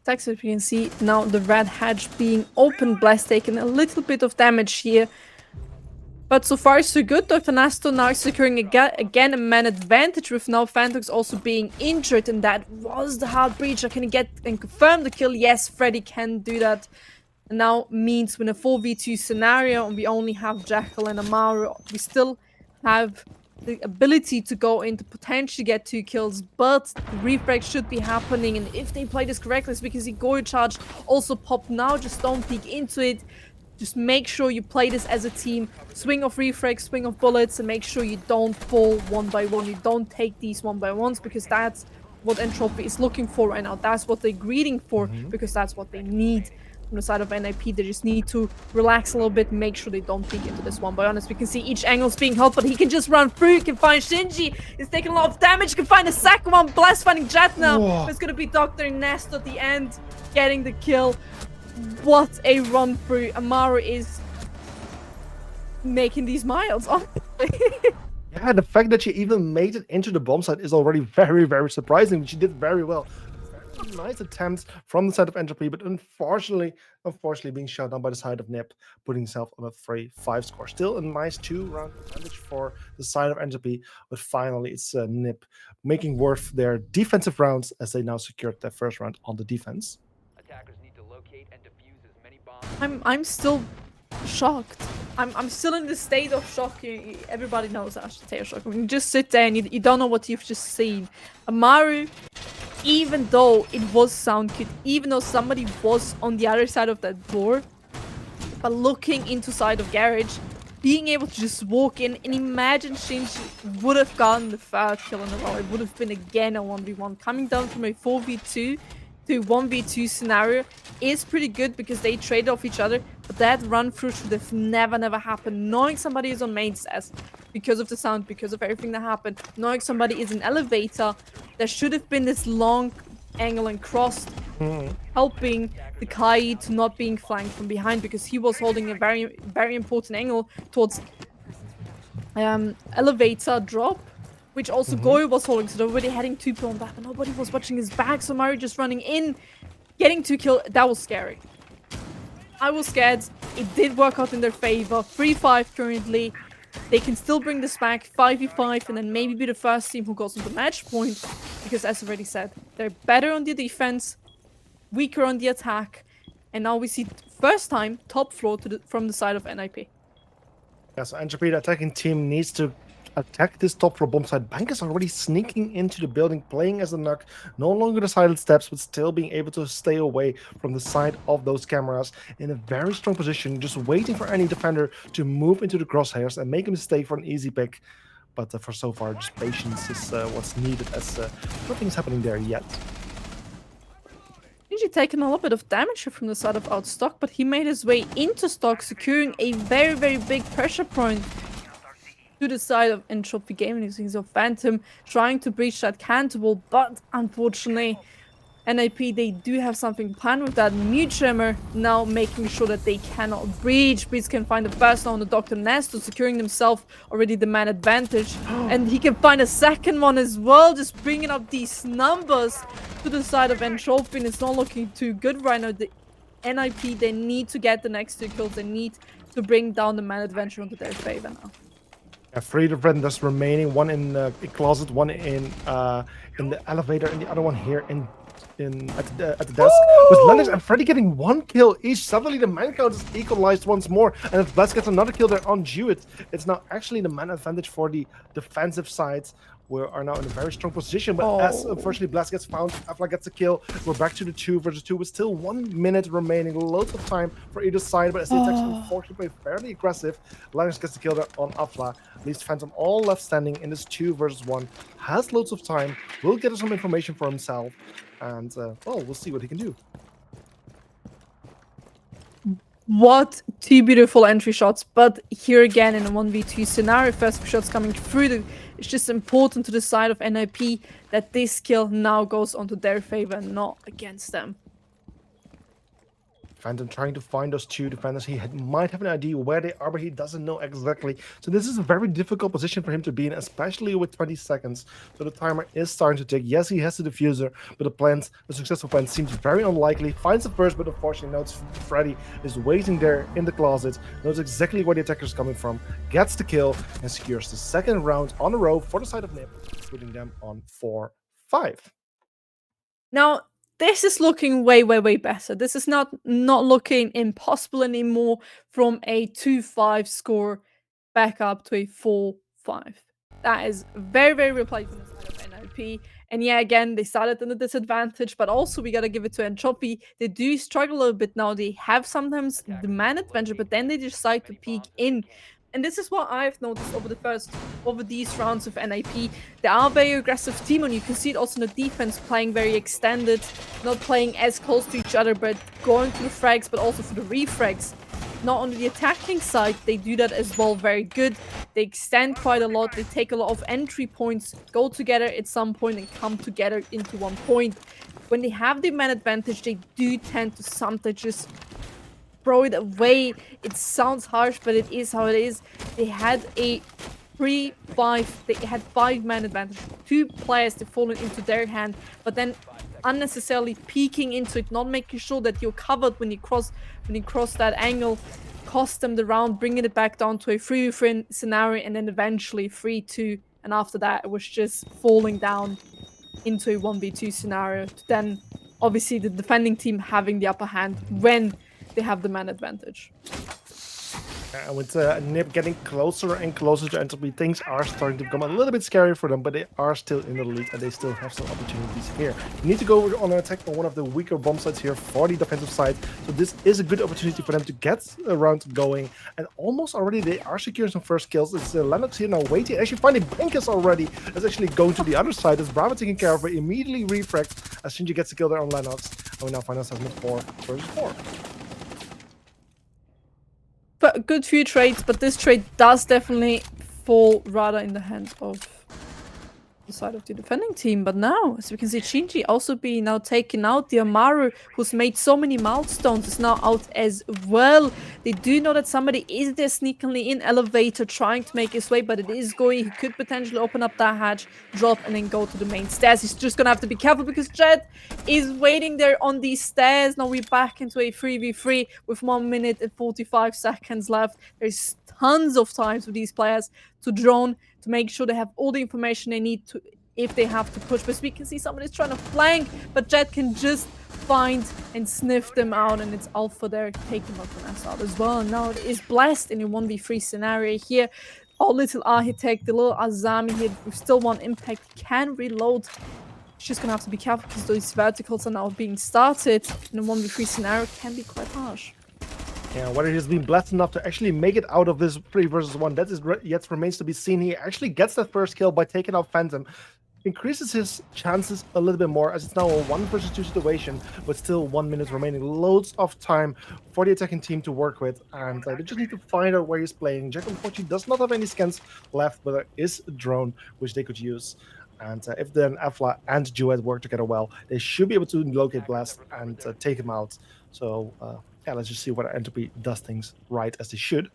As you can see now the red hatch being open. Blast taking a little bit of damage here. But so far so good. Dr. Nasto now securing again a man advantage with now Phantox also being injured. And that was the hard breach. Can he get and confirm the kill? Yes, Freddy can do that. And now means when a 4v2 scenario and we only have Jackal and Amaru, we still have the ability to go in to potentially get 2 kills, but the refrag should be happening. And if they play this correctly, as we can see Goyo charge also pop now, just don't peek into it. Just make sure you play this as a team. Swing of refrag, swing of bullets, and make sure you don't fall one by one. You don't take these one by ones, because that's what Entropy is looking for right now. That's what they're greeting for, because that's what they need. From the side of NiP, they just need to relax a little bit, make sure they don't peek into this one by honest. We can see each angle's being helped, but he can just run through. He can find Shinji. He's taking a lot of damage. He can find a second one. Blast finding Jet now. It's gonna be Dr. Nest at the end, getting the kill. What a run through. Amaru is making these miles, honestly. Yeah, the fact that she even made it into the bomb site is already very, very surprising. She did very well. Nice attempts from the side of Entropy, but unfortunately being shot down by the side of NiP, putting himself on a 3-5 score. Still a nice 2-round advantage for the side of Entropy, but finally it's NiP making worth their defensive rounds as they now secured their first round on the defense. Attackers need to locate and defuse as many bombs. I'm still shocked. I'm still in the state of shock. Everybody knows that state of shock. When you just sit there and you don't know what you've just seen. Amaru, even though it was sound cute, even though somebody was on the other side of that door, but looking into side of garage, being able to just walk in and imagine Shinji would have gotten the 3rd kill in a row. It would have been again a 1v1. Coming down from a 4v2 to 1v2 scenario is pretty good because they trade off each other, but that run through should have never happened. Knowing somebody is on main stairs because of the sound, because of everything that happened, knowing somebody is in elevator, there should have been this long angle and crossed, helping the Kai to not being flanked from behind, because he was holding a very important angle towards elevator drop, which also Goyo was holding, so they were already heading 2 on that, but nobody was watching his back, so Mario just running in, getting 2 kills. That was scary. I was scared. It did work out in their favor. 3-5 currently. They can still bring this back, 5v5, and then maybe be the first team who goes on the match point, because as already said, they're better on the defense, weaker on the attack, and now we see first time top floor from the side of NiP. Yeah, so Entropy, the attacking team, needs to attack this top floor bomb site. Bank is already sneaking into the building, playing as a Nuck, no longer the silent steps, but still being able to stay away from the side of those cameras in a very strong position, just waiting for any defender to move into the crosshairs and make a mistake for an easy pick. But for so far, just patience is what's needed, as nothing's happening there yet. Shinji taken a little bit of damage from the side of out stock, but he made his way into stock, securing a very big pressure point to the side of Entropy Gaming using the Phantom, trying to breach that cantable, but unfortunately NiP, they do have something planned with that. Mute Tremor now making sure that they cannot breach. Breach can find the first one on the Dr. Nesto, securing himself already the man advantage. And he can find a second one as well, just bringing up these numbers to the side of Entropy. And it's not looking too good right now. The NiP, they need to get the next 2 kills. They need to bring down the man advantage onto their favor now. 3 defenders remaining, one in the closet, one in the elevator, and the other one here at the desk. With Lennox and Freddy getting 1 kill each, suddenly the man count is equalized once more, and if Blast gets another kill there on Jewett, it's now actually the man advantage for the defensive sides. We are now in a very strong position, but as unfortunately Blast gets found, Afla gets a kill. We're back to the 2 versus 2 with still 1 minute remaining. Loads of time for either side, but as the attacks unfortunately play fairly aggressive, Lennox gets the kill there on Afla. Leaves Phantom all left standing in this 2 versus 1. Has loads of time, will get some information for himself, and well, we'll see what he can do. What 2 beautiful entry shots, but here again in a 1v2 scenario, first shots coming through. It's just important to the side of NiP that this kill now goes onto their favor, not against them. Phantom trying to find those 2 defenders. He might have an idea where they are, but he doesn't know exactly. So this is a very difficult position for him to be in, especially with 20 seconds. So the timer is starting to tick. Yes, he has the diffuser, but the successful plan seems very unlikely. Finds the first, but unfortunately notes Freddy is waiting there in the closet, knows exactly where the attacker is coming from, gets the kill, and secures the 2nd round on a row for the side of NiP, putting them on 4-5. Now, this is looking way, way, way better. This is not looking impossible anymore from a 2-5 score back up to a 4-5. That is very, very real play from the side of NiP. And yeah, again, they started in a disadvantage, but also we gotta give it to Entropy. They do struggle a little bit now. They have sometimes the man advantage, but then they decide to peek in. And this is what I've noticed over these rounds of NiP. They are a very aggressive team, and you can see it also in the defense, playing very extended, not playing as close to each other, but going to the frags, but also for the refrags. Not on the attacking side, they do that as well very good. They extend quite a lot, they take a lot of entry points, go together at some point and come together into 1 point. When they have the man advantage, they do tend to sometimes just throw it away. It sounds harsh, but it is how it is. They had a 3-5, they had 5 man advantage. 2 players that fallen into their hand, but then unnecessarily peeking into it, not making sure that you're covered when you cross that angle, cost them the round, bringing it back down to a 3v3 scenario, and then eventually 3-2. And after that, it was just falling down into a 1v2 scenario. Then, obviously, the defending team having the upper hand when they have the man advantage. And with NiP getting closer and closer to Entropy, things are starting to become a little bit scary for them, but they are still in the lead and they still have some opportunities here. You need to go on an attack on one of the weaker bomb sites here for the defensive side, so this is a good opportunity for them to get a round going, and almost already they are securing some first kills. It's Lennox here now waiting, actually finding Bankus already. That's actually going to the other side. That's Bravo taking care of it, immediately refrags as Shinji gets the kill there on Lennox, and we now find ourselves with 4 versus 4. But good few trades, but this trade does definitely fall rather in the hands of the side of the defending team. But now, as we can see, Shinji also being now taken out. The Amaru, who's made so many milestones, is now out as well. They do know that somebody is there sneakily in elevator trying to make his way, but it is going. He could potentially open up that hatch, drop, and then go to the main stairs. He's just gonna have to be careful because Jet is waiting there on these stairs. Now we're back into a 3v3 with 1 minute and 45 seconds left. There's tons of time for these players to drone, to make sure they have all the information they need to, if they have to push. But we can see somebody's trying to flank, but Jet can just find and sniff them out, and it's Alpha there taking Mokonas out as well. And now it is Blessed in a 1v3 scenario here. Oh, little Architect, the little Azami here with still 1 impact, can reload. She's just gonna have to be careful because those verticals are now being started in a 1v3 scenario, can be quite harsh. Yeah, whether he's been blessed enough to actually make it out of this 3 versus 1, that is yet remains to be seen. He actually gets that first kill by taking out Phantom, increases his chances a little bit more as it's now a 1 versus 2 situation, but still 1 minute remaining. Loads of time for the attacking team to work with, and they just need to find out where he's playing. Jack unfortunately does not have any scans left, but there is a drone which they could use. And if then Afla and Duet work together well, they should be able to locate Blast and take him out. So yeah, let's just see whether Entropy does things right as they should.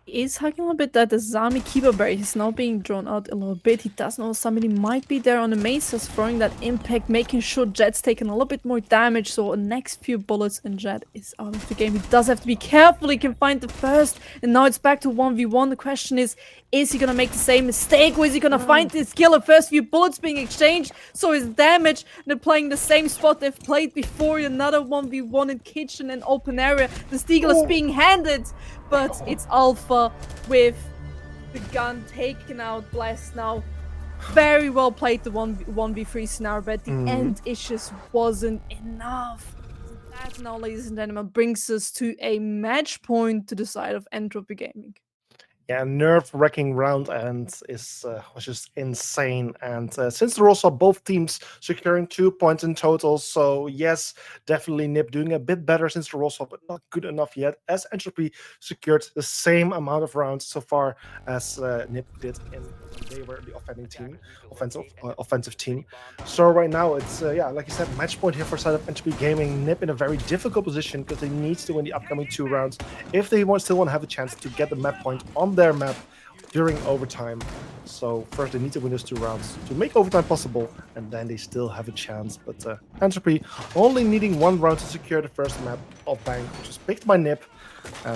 He is hugging a little bit that the Zami Keeper Berry is now being drawn out a little bit. He does know somebody might be there on the Mesas, throwing that impact, making sure Jet's taking a little bit more damage. So next few bullets and Jet is out of the game. He does have to be careful. He can find the first. And now it's back to 1v1. The question is he going to make the same mistake? Or is he going to find this killer? First few bullets being exchanged. So his damage. They're playing the same spot they've played before. Another 1v1 in kitchen and open area. The Steagle is being handed. But it's Alpha with the gun taken out. Blast now. Very well played the 1v3 scenario, but at the end it just wasn't enough. That now, ladies and gentlemen, brings us to a match point to the side of Entropy Gaming. Yeah, nerve-wracking round and was just insane. And since the rules saw both teams securing 2 points in total, so yes, definitely NiP doing a bit better since the rules saw, but not good enough yet, as Entropy secured the same amount of rounds so far as NiP did when they were the offensive team. So right now it's yeah, like you said, match point here for side of Entropy Gaming. NiP in a very difficult position because they need to win the upcoming 2 rounds if they still want to have a chance to get the map point on their map during overtime. So first they need to win those 2 rounds to make overtime possible, and then they still have a chance. But Entropy only needing 1 round to secure the first map of Bank, which was picked by NiP,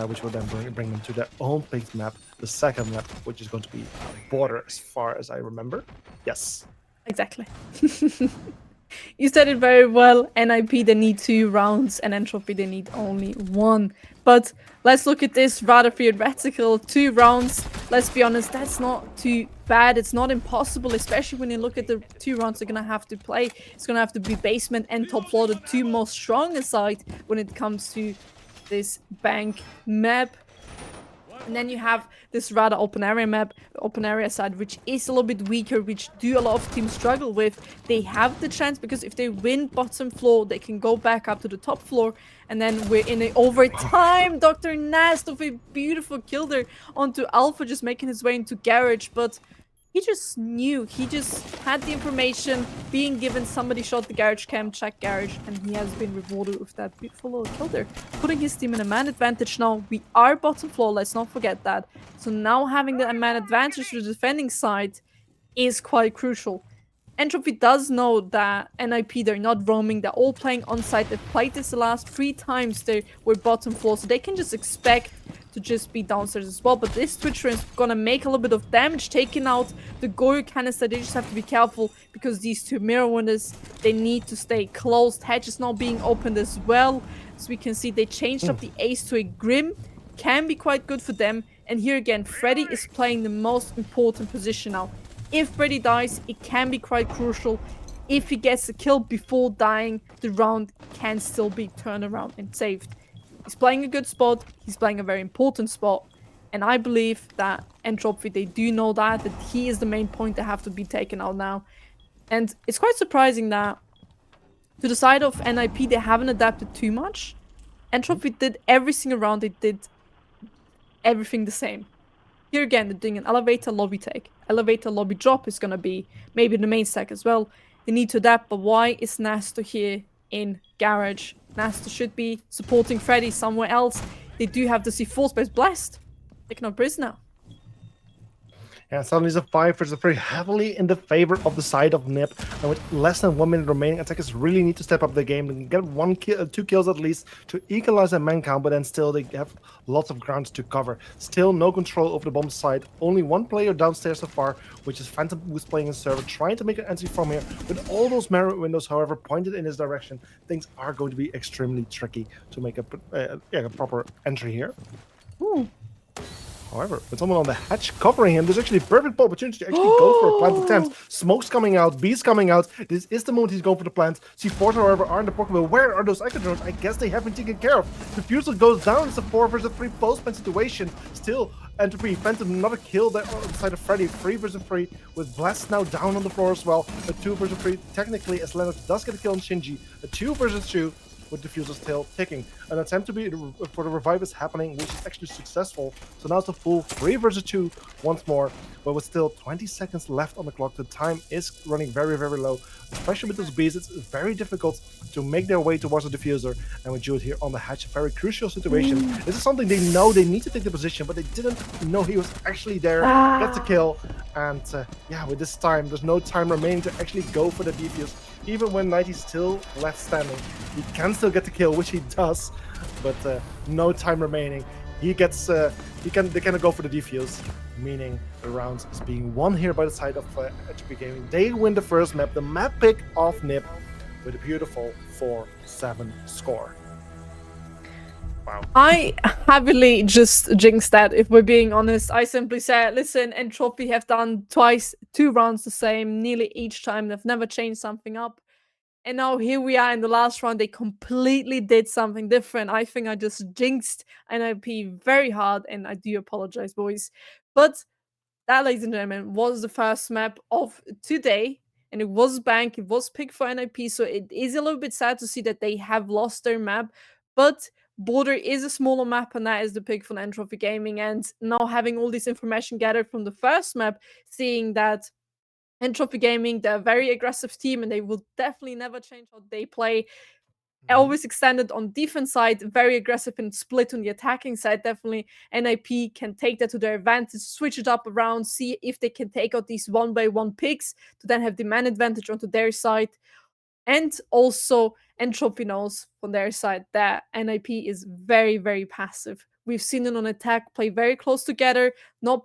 which will then bring them to their own picked map, the second map, which is going to be Border, as far as I remember. Yes. Exactly. You said it very well. NiP, they need 2 rounds, and Entropy, they need only 1. But let's look at this rather theoretical 2 rounds. Let's be honest, that's not too bad. It's not impossible, especially when you look at the 2 rounds they're gonna have to play. It's gonna have to be basement and top floor, the 2 most strongest side when it comes to this Bank map. And then you have this rather open area side, which is a little bit weaker, which do a lot of teams struggle with. They have the chance because if they win bottom floor, they can go back up to the top floor. And then we're in an overtime. Dr. Nast with a beautiful kill there onto Alpha, just making his way into Garage. But he just knew. He just had the information being given. Somebody shot the Garage cam, check Garage, and he has been rewarded with that beautiful little kill there, putting his team in a man advantage. Now we are bottom floor, let's not forget that. So now having the man advantage to the defending side is quite crucial. Entropy does know that NiP, they're not roaming, they're all playing on site. They've played this the last 3 times they were bottom floor, so they can just expect to just be downstairs as well. But this Twitcher is gonna make a little bit of damage, taking out the Goyo canister. They just have to be careful because these 2 mirror windows, they need to stay closed. Hatch is now being opened as well. As we can see, they changed up the Ace to a Grim. Can be quite good for them. And here again, Freddy is playing the most important position now. If Freddy dies, it can be quite crucial. If he gets a kill before dying, the round can still be turned around and saved. He's playing a good spot. He's playing a very important spot. And I believe that Entropy, they do know that he is the main point that have to be taken out now. And it's quite surprising that to the side of NiP, they haven't adapted too much. Entropy did every single round, they did everything the same. Here again, they're doing an elevator lobby take. Elevator lobby drop is gonna be maybe the main stack as well. They need to adapt, but why is Nasto here in Garage? Nasto should be supporting Freddy somewhere else. They do have the C4 space. Blast taking out prisoner. Yeah, suddenly it's a 5 versus 3, heavily in the favor of the side of NiP. And with less than 1 minute remaining, attackers really need to step up the game and get 2 kills at least to equalize their man count, but then still they have lots of ground to cover. Still no control over the bomb side. Only 1 player downstairs so far, which is Phantom, who's playing in server, trying to make an entry from here. With all those mirror windows, however, pointed in his direction, things are going to be extremely tricky to make a proper entry here. Ooh. However, with someone on the hatch covering him, there's actually a perfect opportunity to actually go for a plant attempt. Smoke's coming out, B's coming out. This is the moment he's going for the plant. C4s, however, are in the pocket. But where are those Echo drones? I guess they haven't taken care of. Diffusal goes down. It's a 4 versus 3 post-plant situation. Still, Entropy, Phantom, another kill there on the side of Freddy. 3 versus 3, with Blast now down on the floor as well. A 2 versus 3, technically, as Lennox does get a kill on Shinji. A 2 versus 2. with diffusers still ticking. An attempt for the revive is happening, which is actually successful. So now it's a full 3 versus 2 once more, but with still 20 seconds left on the clock. The time is running very, very low, especially with those bees. It's very difficult to make their way towards the diffuser, and with Jude here on the hatch, a very crucial situation. This is something they know they need to take the position, but they didn't know he was actually there. Gets the kill, and yeah, with this time, there's no time remaining to actually go for the defuse. Even when Knight is still left standing, he can still get the kill, which he does, but no time remaining. They can go for the defuse, meaning the round is being won here by the side of Entropy Gaming. They win the first map, the map pick of NiP, with a beautiful 4-7 score. Wow. I heavily just jinxed that, if we're being honest. I simply said, listen, Entropy have done twice, 2 rounds the same, nearly each time. They've never changed something up. And now here we are in the last round. They completely did something different. I think I just jinxed NiP very hard, and I do apologize, boys. But that, ladies and gentlemen, was the first map of today. And it was bank, it was picked for NiP, so it is a little bit sad to see that they have lost their map. But Border is a smaller map, and that is the pick for Entropy Gaming. And now having all this information gathered from the first map, seeing that Entropy Gaming, they're a very aggressive team, and they will definitely never change how they play. Always extended on defense side, very aggressive and split on the attacking side. Definitely NiP can take that to their advantage, switch it up around, see if they can take out these 1-by-1 picks to then have the man advantage onto their side. And also Entropy knows from their side that NiP is very, very passive. We've seen it on attack, play very close together, not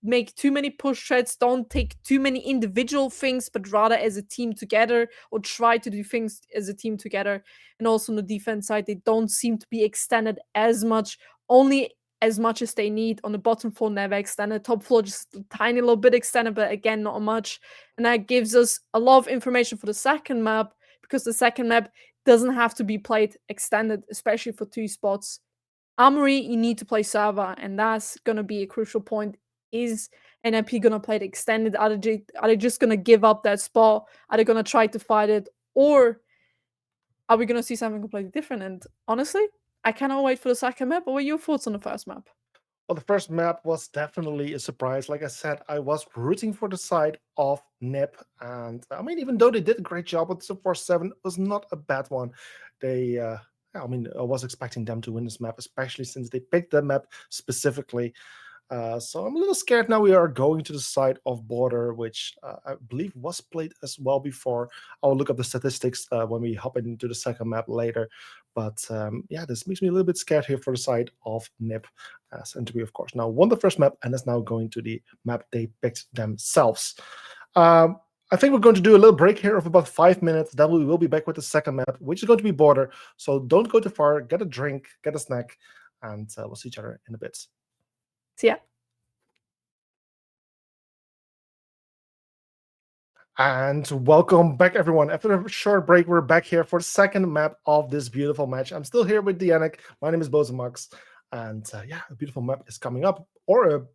make too many push threads, don't take too many individual things, but rather as a team together, or try to do things as a team together. And also on the defense side, they don't seem to be extended as much, only as much as they need. On the bottom floor, never extended. Top floor, just a tiny little bit extended, but again, not much. And that gives us a lot of information for the second map, because the second map doesn't have to be played extended, especially for 2 spots. Armory, you need to play server, and that's going to be a crucial point. Is NiP going to play it extended? Are they just going to give up that spot? Are they going to try to fight it? Or are we going to see something completely different? And honestly, I cannot wait for the second map. What were your thoughts on the first map? Well, the first map was definitely a surprise. Like I said, I was rooting for the side of NiP. And I mean, even though they did a great job with the 4-7, it was not a bad one. I was expecting them to win this map, especially since they picked the map specifically. So I'm a little scared now. We are going to the side of Border, which I believe was played as well before. I'll look up the statistics when we hop into the second map later. But yeah, this makes me a little bit scared here for the side of NiP, as Entropy, of course, now won the first map and is now going to the map they picked themselves. I think we're going to do a little break here of about 5 minutes. Then we will be back with the second map, which is going to be Border. So don't go too far. Get a drink, get a snack, and we'll see each other in a bit. So yeah. And welcome back, everyone. After a short break, we're back here for the second map of this beautiful match. I'm still here with Yannick. My name is Bozemax. And yeah, a beautiful map is coming up. Border,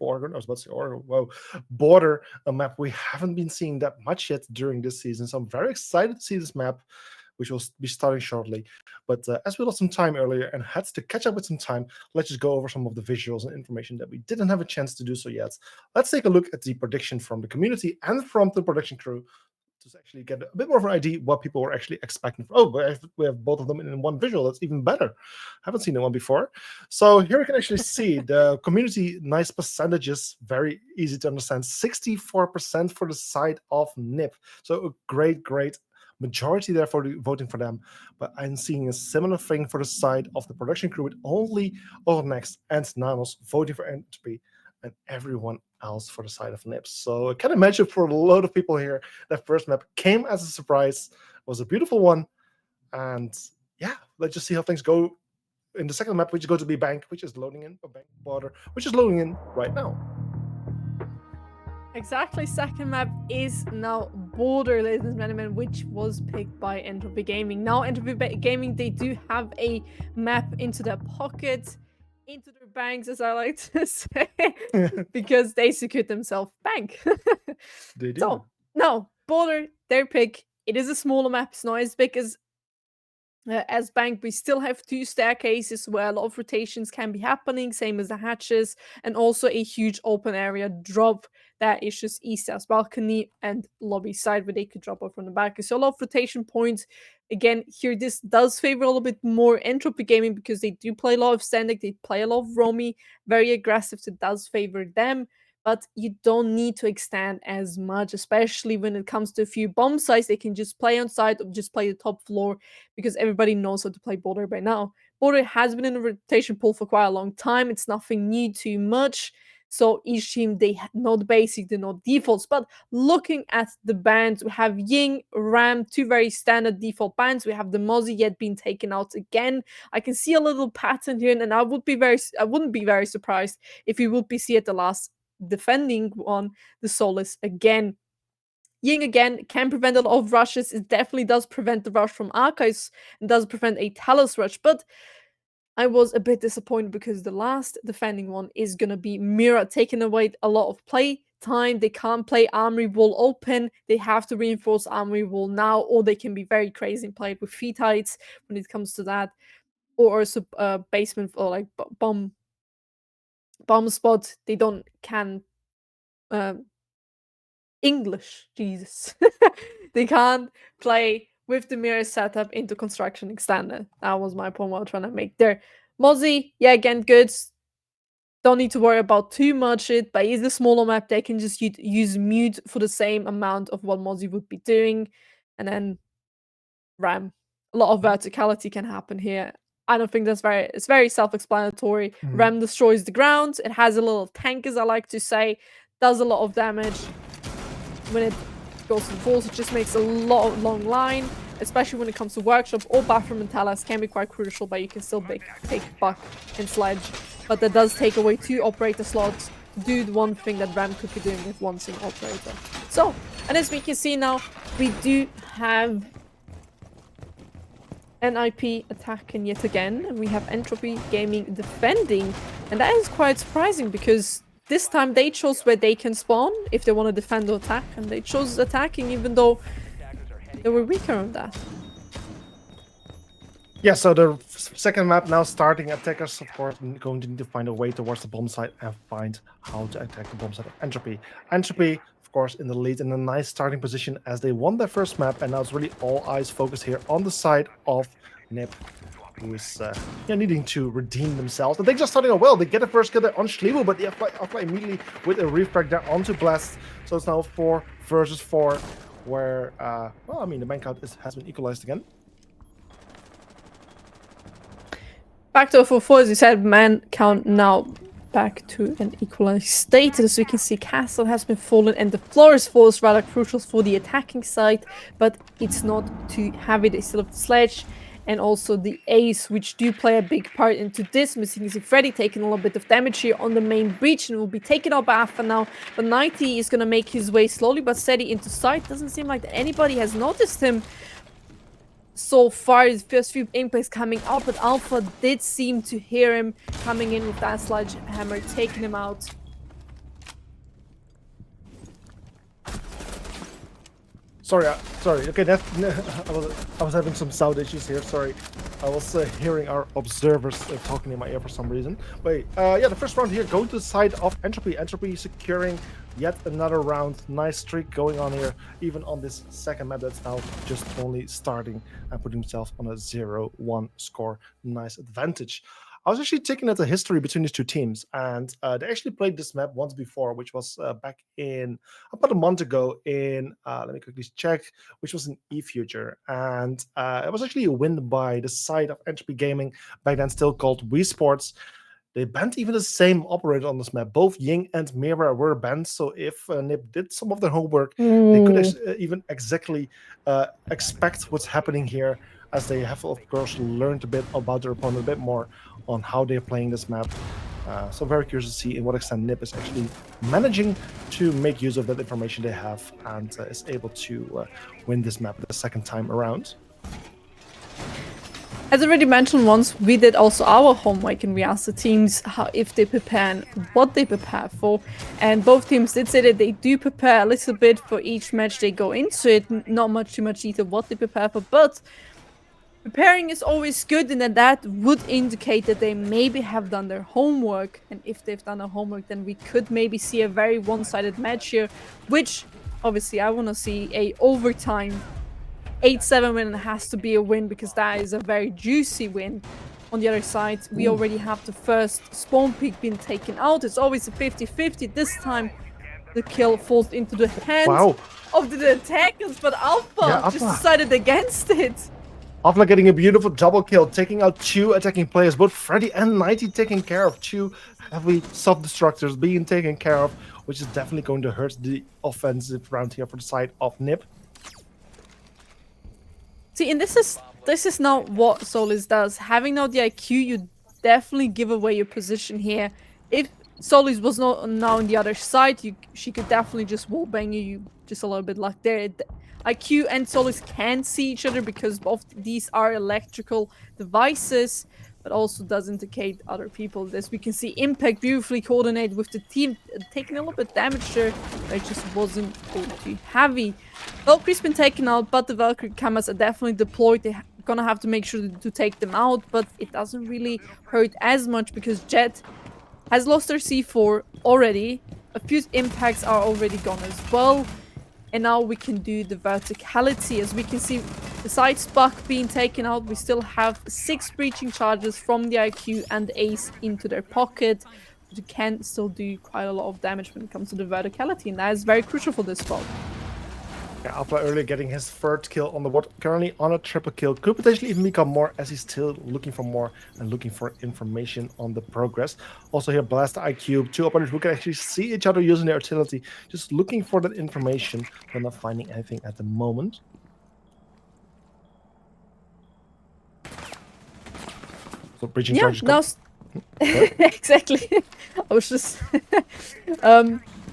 a map we haven't been seeing that much yet during this season. So I'm very excited to see this map, which will be starting shortly. But as we lost some time earlier and had to catch up with some time, let's just go over some of the visuals and information that we didn't have a chance to do so yet. Let's take a look at the prediction from the community and from the production crew to actually get a bit more of an idea what people were actually expecting. We have both of them in one visual. That's even better. Haven't seen the one before. So here we can actually see the community nice percentages, very easy to understand. 64% for the side of NiP. So a great majority there for voting for them, but I'm seeing a similar thing for the side of the production crew, with only Ornex and Nanos voting for Entropy and everyone else for the side of NiP. So I can imagine for a lot of people here, that first map came as a surprise. It was a beautiful one, and yeah, let's just see how things go in the second map, which is going to be Bank, which is loading in, or Bank Border, which is loading in right now. Exactly, second map is now Border, ladies and gentlemen, which was picked by Entropy Gaming. Now, Entropy Gaming, they do have a map into their pocket, into their banks, as I like to say, because they secured themselves bank. They do. So, now, Border, their pick, it is a smaller map. It's not as big as As Bank, we still have 2 staircases where a lot of rotations can be happening, same as the hatches, and also a huge open area drop that is just ESA's balcony and lobby side where they could drop off from the back. So a lot of rotation points. Again, here this does favor a little bit more Entropy Gaming because they do play a lot of Standing, they play a lot of Romy, very aggressive, so it does favor them. But you don't need to extend as much, especially when it comes to a few bomb sites. They can just play on site or just play the top floor because everybody knows how to play border by now. Border has been in a rotation pool for quite a long time. It's nothing new too much. So each team, they know the basics, they know defaults. But looking at the bans, we have Ying, Ram, 2 very standard default bans. We have the Mozzie yet being taken out again. I can see a little pattern here, and I wouldn't be very surprised if we would be see at the last defending one, the Solace again. Ying again can prevent a lot of rushes. It definitely does prevent the rush from Archives and does prevent a Talos rush, but I was a bit disappointed because the last defending one is going to be Mira, taking away a lot of play time. They can't play Armory Wall open. They have to reinforce Armory Wall now, or they can be very crazy and play it with feet heights when it comes to that, or a basement or like bomb spot. They can English, Jesus. They can't play with the mirror setup into construction extended. That was my point I was trying to make there. Mozzie, yeah, again, good. Don't need to worry about too much it, but it's a smaller map. They can just use mute for the same amount of what Mozzie would be doing. And then Ram. A lot of verticality can happen here. I don't think it's very self-explanatory. Ram destroys the ground. It has a little tank, as I like to say. Does a lot of damage. When it goes to falls, it just makes a long line, especially when it comes to workshop or bathroom and Talas can be quite crucial, but you can still take Buck and Sledge. But that does take away 2 operator slots to do the one thing that Ram could be doing with 1 single operator. So, and as we can see now, we do have NiP attacking yet again, and we have Entropy Gaming defending, and that is quite surprising because this time they chose where they can spawn if they want to defend or attack, and they chose attacking even though they were weaker on that. Yeah, so the second map now starting. Attackers, of course, going to need to find a way towards the bomb site and find how to attack the bomb site of Entropy. Entropy, of course, in the lead in a nice starting position as they won their first map, and now it's really all eyes focused here on the side of NiP, who is needing to redeem themselves. And they just starting out well. They get the first kill there on Schliebel, but they apply immediately with a refrag there onto Blast. So it's now 4 versus 4, where, well, I mean, the man count has been equalized again. Back to 4-4, as you said, man count now back to an equalized state. As we can see, Castle has been fallen and the floor is full, is rather crucial for the attacking side, but it's not too heavy. They still have the Sledge and also the Ace, which do play a big part into this. Missing is Freddy taking a little bit of damage here on the main breach and will be taken out by Alpha now. But 90 is going to make his way slowly but steady into sight. Doesn't seem like anybody has noticed him so far. His first few impacts coming out, but Alpha did seem to hear him coming in with that sledgehammer, taking him out. Sorry. Okay, I was having some sound issues here. Sorry, I was hearing our observers talking in my ear for some reason. Wait, yeah, the first round here going to the side of Entropy. Entropy securing yet another round. Nice streak going on here, even on this second map that's now just only starting and putting himself on a 0-1 score. Nice advantage. I was actually taking at the history between these two teams, and they actually played this map once before, which was back in about a month ago in, let me quickly check, which was in eFuture. And it was actually a win by the side of Entropy Gaming, back then still called Wii Sports. They banned even the same operator on this map. Both Ying and Mira were banned, so if NiP did some of their homework, they could even exactly expect what's happening here, as they have, of course, learned a bit about their opponent, a bit more on how they're playing this map. So very curious to see in what extent NiP is actually managing to make use of that information they have and is able to win this map the second time around. As already mentioned once, we did also our homework and we asked the teams if they prepare and what they prepare for. And both teams did say that they do prepare a little bit for each match they go into it. Not too much either what they prepare for, but Preparing is always good, and that would indicate that they maybe have done their homework. And if they've done their homework, then we could maybe see a very one-sided match here, which obviously I want to see a overtime 8-7 win. Has to be a win because that is a very juicy win. On the other side, we already have the first spawn peak being taken out. It's always a 50-50. This time, the kill falls into the hands of the attackers, but Alpha just decided against it. Alpha getting a beautiful double kill, taking out 2 attacking players, both Freddy and NiP taking care of 2 heavy self-destructors being taken care of, which is definitely going to hurt the offensive round here for the side of NiP. See, and this is now what Solis does. Having now the IQ, you definitely give away your position here. If Solis was not now on the other side, she could definitely just wallbang you. Just a little bit luck there. IQ and Solis can see each other because both these are electrical devices, but also does indicate other people. This we can see Impact beautifully coordinate with the team, taking a little bit damage there, but it just wasn't too heavy. Valkyrie's been taken out, but the Valkyrie cameras are definitely deployed. They're gonna have to make sure to take them out, but it doesn't really hurt as much because Jet has lost their C4 already. A few impacts are already gone as well. And now we can do the verticality. As we can see, besides Buck being taken out, we still have 6 breaching charges from the IQ and Ace into their pocket. But you can still do quite a lot of damage when it comes to the verticality, and that is very crucial for this spot. Yeah, Alpha earlier getting his 3rd kill on the board, currently on a triple kill. Could potentially even become more as he's still looking for more and looking for information on the progress. Also here, Blast IQ, 2 opponents who can actually see each other using their artillery, just looking for that information. They're not finding anything at the moment. So breaching charges. Now exactly. I was just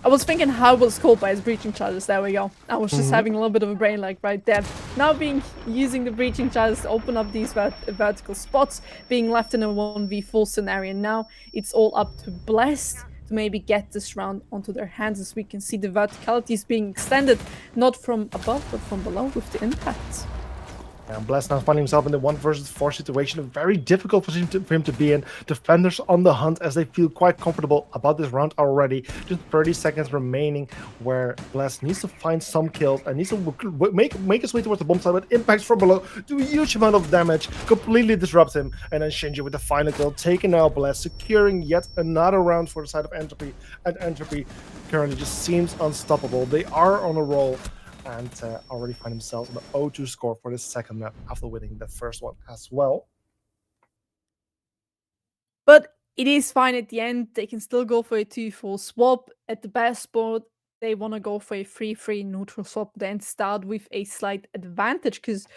I was thinking how it was called by his breaching charges. There we go. I was just having a little bit of a brain lag right there. Now using the breaching charges to open up these vertical spots, being left in a 1v4 scenario. Now it's all up to Blessed to maybe get this round onto their hands. As we can see, the verticality is being extended, not from above, but from below with the impacts. And Blast now finding himself in the 1 versus 4 situation, a very difficult position for him to be in. Defenders on the hunt as they feel quite comfortable about this round already. Just 30 seconds remaining where Blast needs to find some kills and needs to make his way towards the bomb site, but impacts from below do a huge amount of damage, completely disrupt him, and then Shinji with the final kill, taking out Blast, securing yet another round for the side of Entropy, and Entropy currently just seems unstoppable. They are on a roll, and already find themselves on the 0-2 score for the second map after winning the first one as well. But it is fine at the end. They can still go for a 2-4 swap. At the best spot, they want to go for a 3-3 neutral swap, then start with a slight advantage, because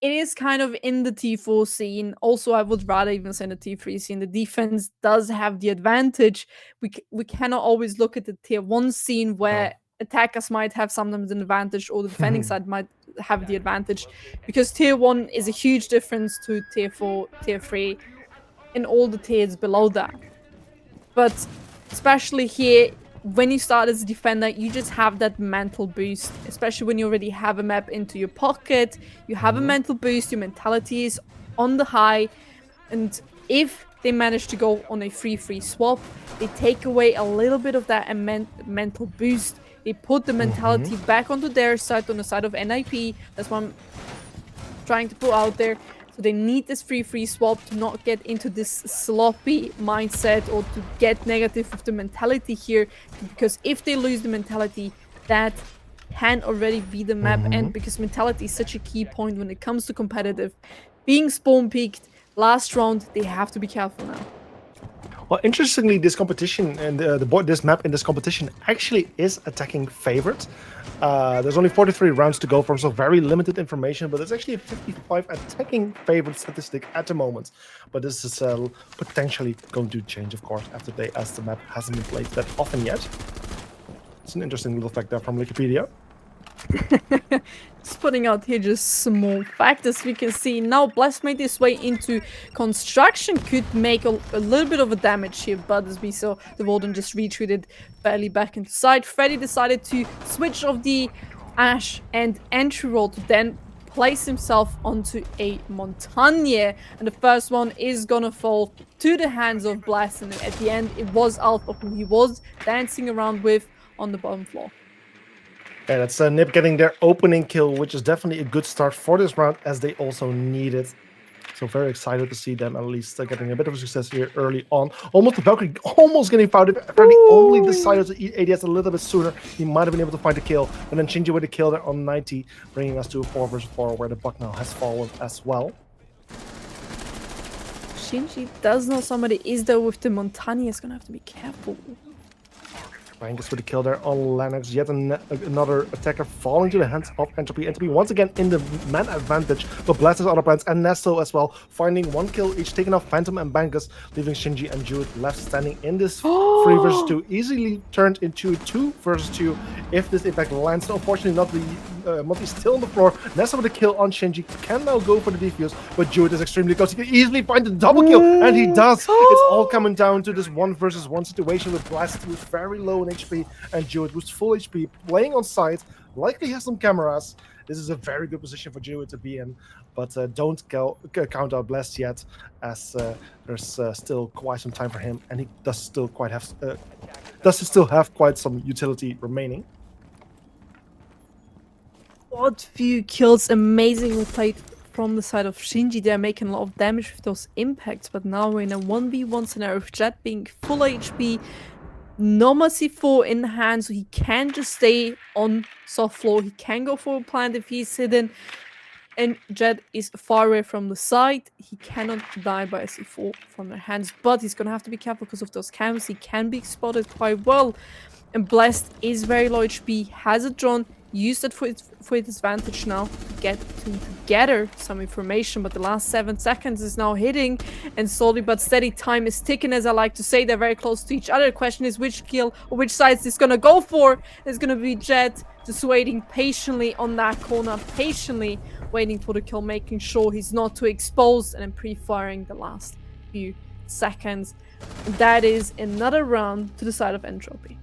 it is kind of in the T4 scene. Also, I would rather even say the T3 scene. The defense does have the advantage. We cannot always look at the tier 1 scene where attackers might have sometimes an advantage or the defending side might have the advantage, because tier 1 is a huge difference to tier 4, tier 3, and all the tiers below that. But especially here, when you start as a defender, you just have that mental boost, especially when you already have a map into your pocket. You have a mental boost, your mentality is on the high, and if they manage to go on a 3-3 swap, they take away a little bit of that mental boost. They put the mentality back onto their side, on the side of NiP. That's what I'm trying to put out there. So they need this 3-3 swap to not get into this sloppy mindset or to get negative with the mentality here. Because if they lose the mentality, that can already be the map end, because mentality is such a key point when it comes to competitive. Being spawn peaked last round, they have to be careful now. Well, interestingly, this competition and this map in this competition actually is attacking favorite. There's only 43 rounds to go from, so very limited information, but there's actually a 55 attacking favorite statistic at the moment. But this is potentially going to change, of course, as the map hasn't been played that often yet. It's an interesting little fact there from Wikipedia. Just putting out here just some more factors. We can see now Blast made his way into construction, could make a little bit of a damage here, but as we saw, the Warden just retreated barely back into sight. Freddy decided to switch off the Ash and entry roll to then place himself onto a Montagne. And the first one is gonna fall to the hands of Blast. And at the end, it was Alpha who he was dancing around with on the bottom floor. Yeah, that's NiP getting their opening kill, which is definitely a good start for this round, as they also need it. So very excited to see them at least getting a bit of a success here early on. Almost the Valkyrie almost getting found. If Freddy only decided to eat ADS a little bit sooner, he might have been able to find the kill. And then Shinji with the kill there on 90, bringing us to a 4 versus 4 where the buck now has fallen as well. Shinji does know somebody is there with the Montagne. He's gonna have to be careful. Bangus with the kill there on Lennox. Yet another attacker falling to the hands of Entropy. Entropy once again in the man advantage, but Blast has other plans, and Nesto as well, finding 1 kill each, taking off Phantom and Bangus, leaving Shinji and Jude left standing in this 3 versus 2, easily turned into 2 versus 2 if this impact lands. So unfortunately, not the Monty still on the floor. Nesto with the kill on Shinji, can now go for the defuse, but Jude is extremely close. He can easily find the double kill, and he does. It's all coming down to this 1 versus 1 situation with Blast, who's very low in HP, and Jude, who's full HP, playing on site, likely has some cameras. This is a very good position for Jude to be in, but don't count out Blast yet, as there's still quite some time for him, and he does still have quite some utility remaining. What few kills, amazingly played from the side of Shinji. They're making a lot of damage with those impacts, but now we're in a 1v1 scenario with Jet being full HP, no more C4 in hand, so he can just stay on soft floor. He can go for a plant if he's hidden, and Jet is far away from the side. He cannot die by a C4 from their hands, but he's gonna have to be careful because of those cams. He can be spotted quite well, and Blast is very low HP, has a drone, used it for its advantage now to get to gather some information, but the last 7 seconds is now hitting, and slowly but steady time is ticking. As I like to say, they're very close to each other. The question is which kill or which side is this gonna go for. It's gonna be Jet just waiting patiently on that corner, patiently waiting for the kill, making sure he's not too exposed, and then pre-firing the last few seconds. That is another round to the side of Entropy.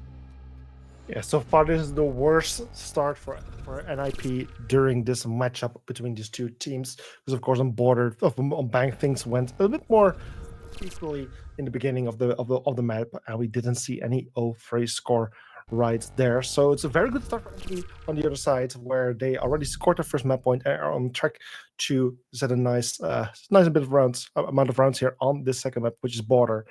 Yeah, so far this is the worst start for NiP during this matchup between these two teams, because of course on Bang things went a bit more peacefully in the beginning of the map, and we didn't see any O3 score right there. So it's a very good start for Entropy on the other side, where they already scored their first map point and are on track to set a nice bit of amount of rounds here on this second map, which is Border.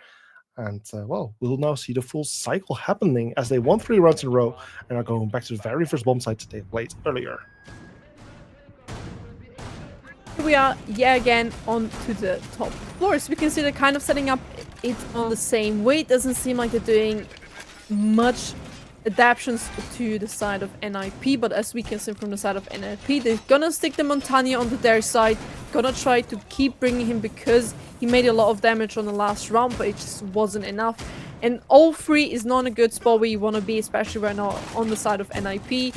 And well, we'll now see the full cycle happening as they won 3 rounds in a row and are going back to the very first bomb site they played earlier. We are yet again on to the top floor, so we can see they're kind of setting up it on the same way. It doesn't seem like they're doing much adaptations to the side of NiP, but as we can see from the side of NiP, they're gonna stick the Montagne onto their side, gonna try to keep bringing him because he made a lot of damage on the last round, but it just wasn't enough. And O3 is not a good spot where you want to be, especially right now on the side of NiP.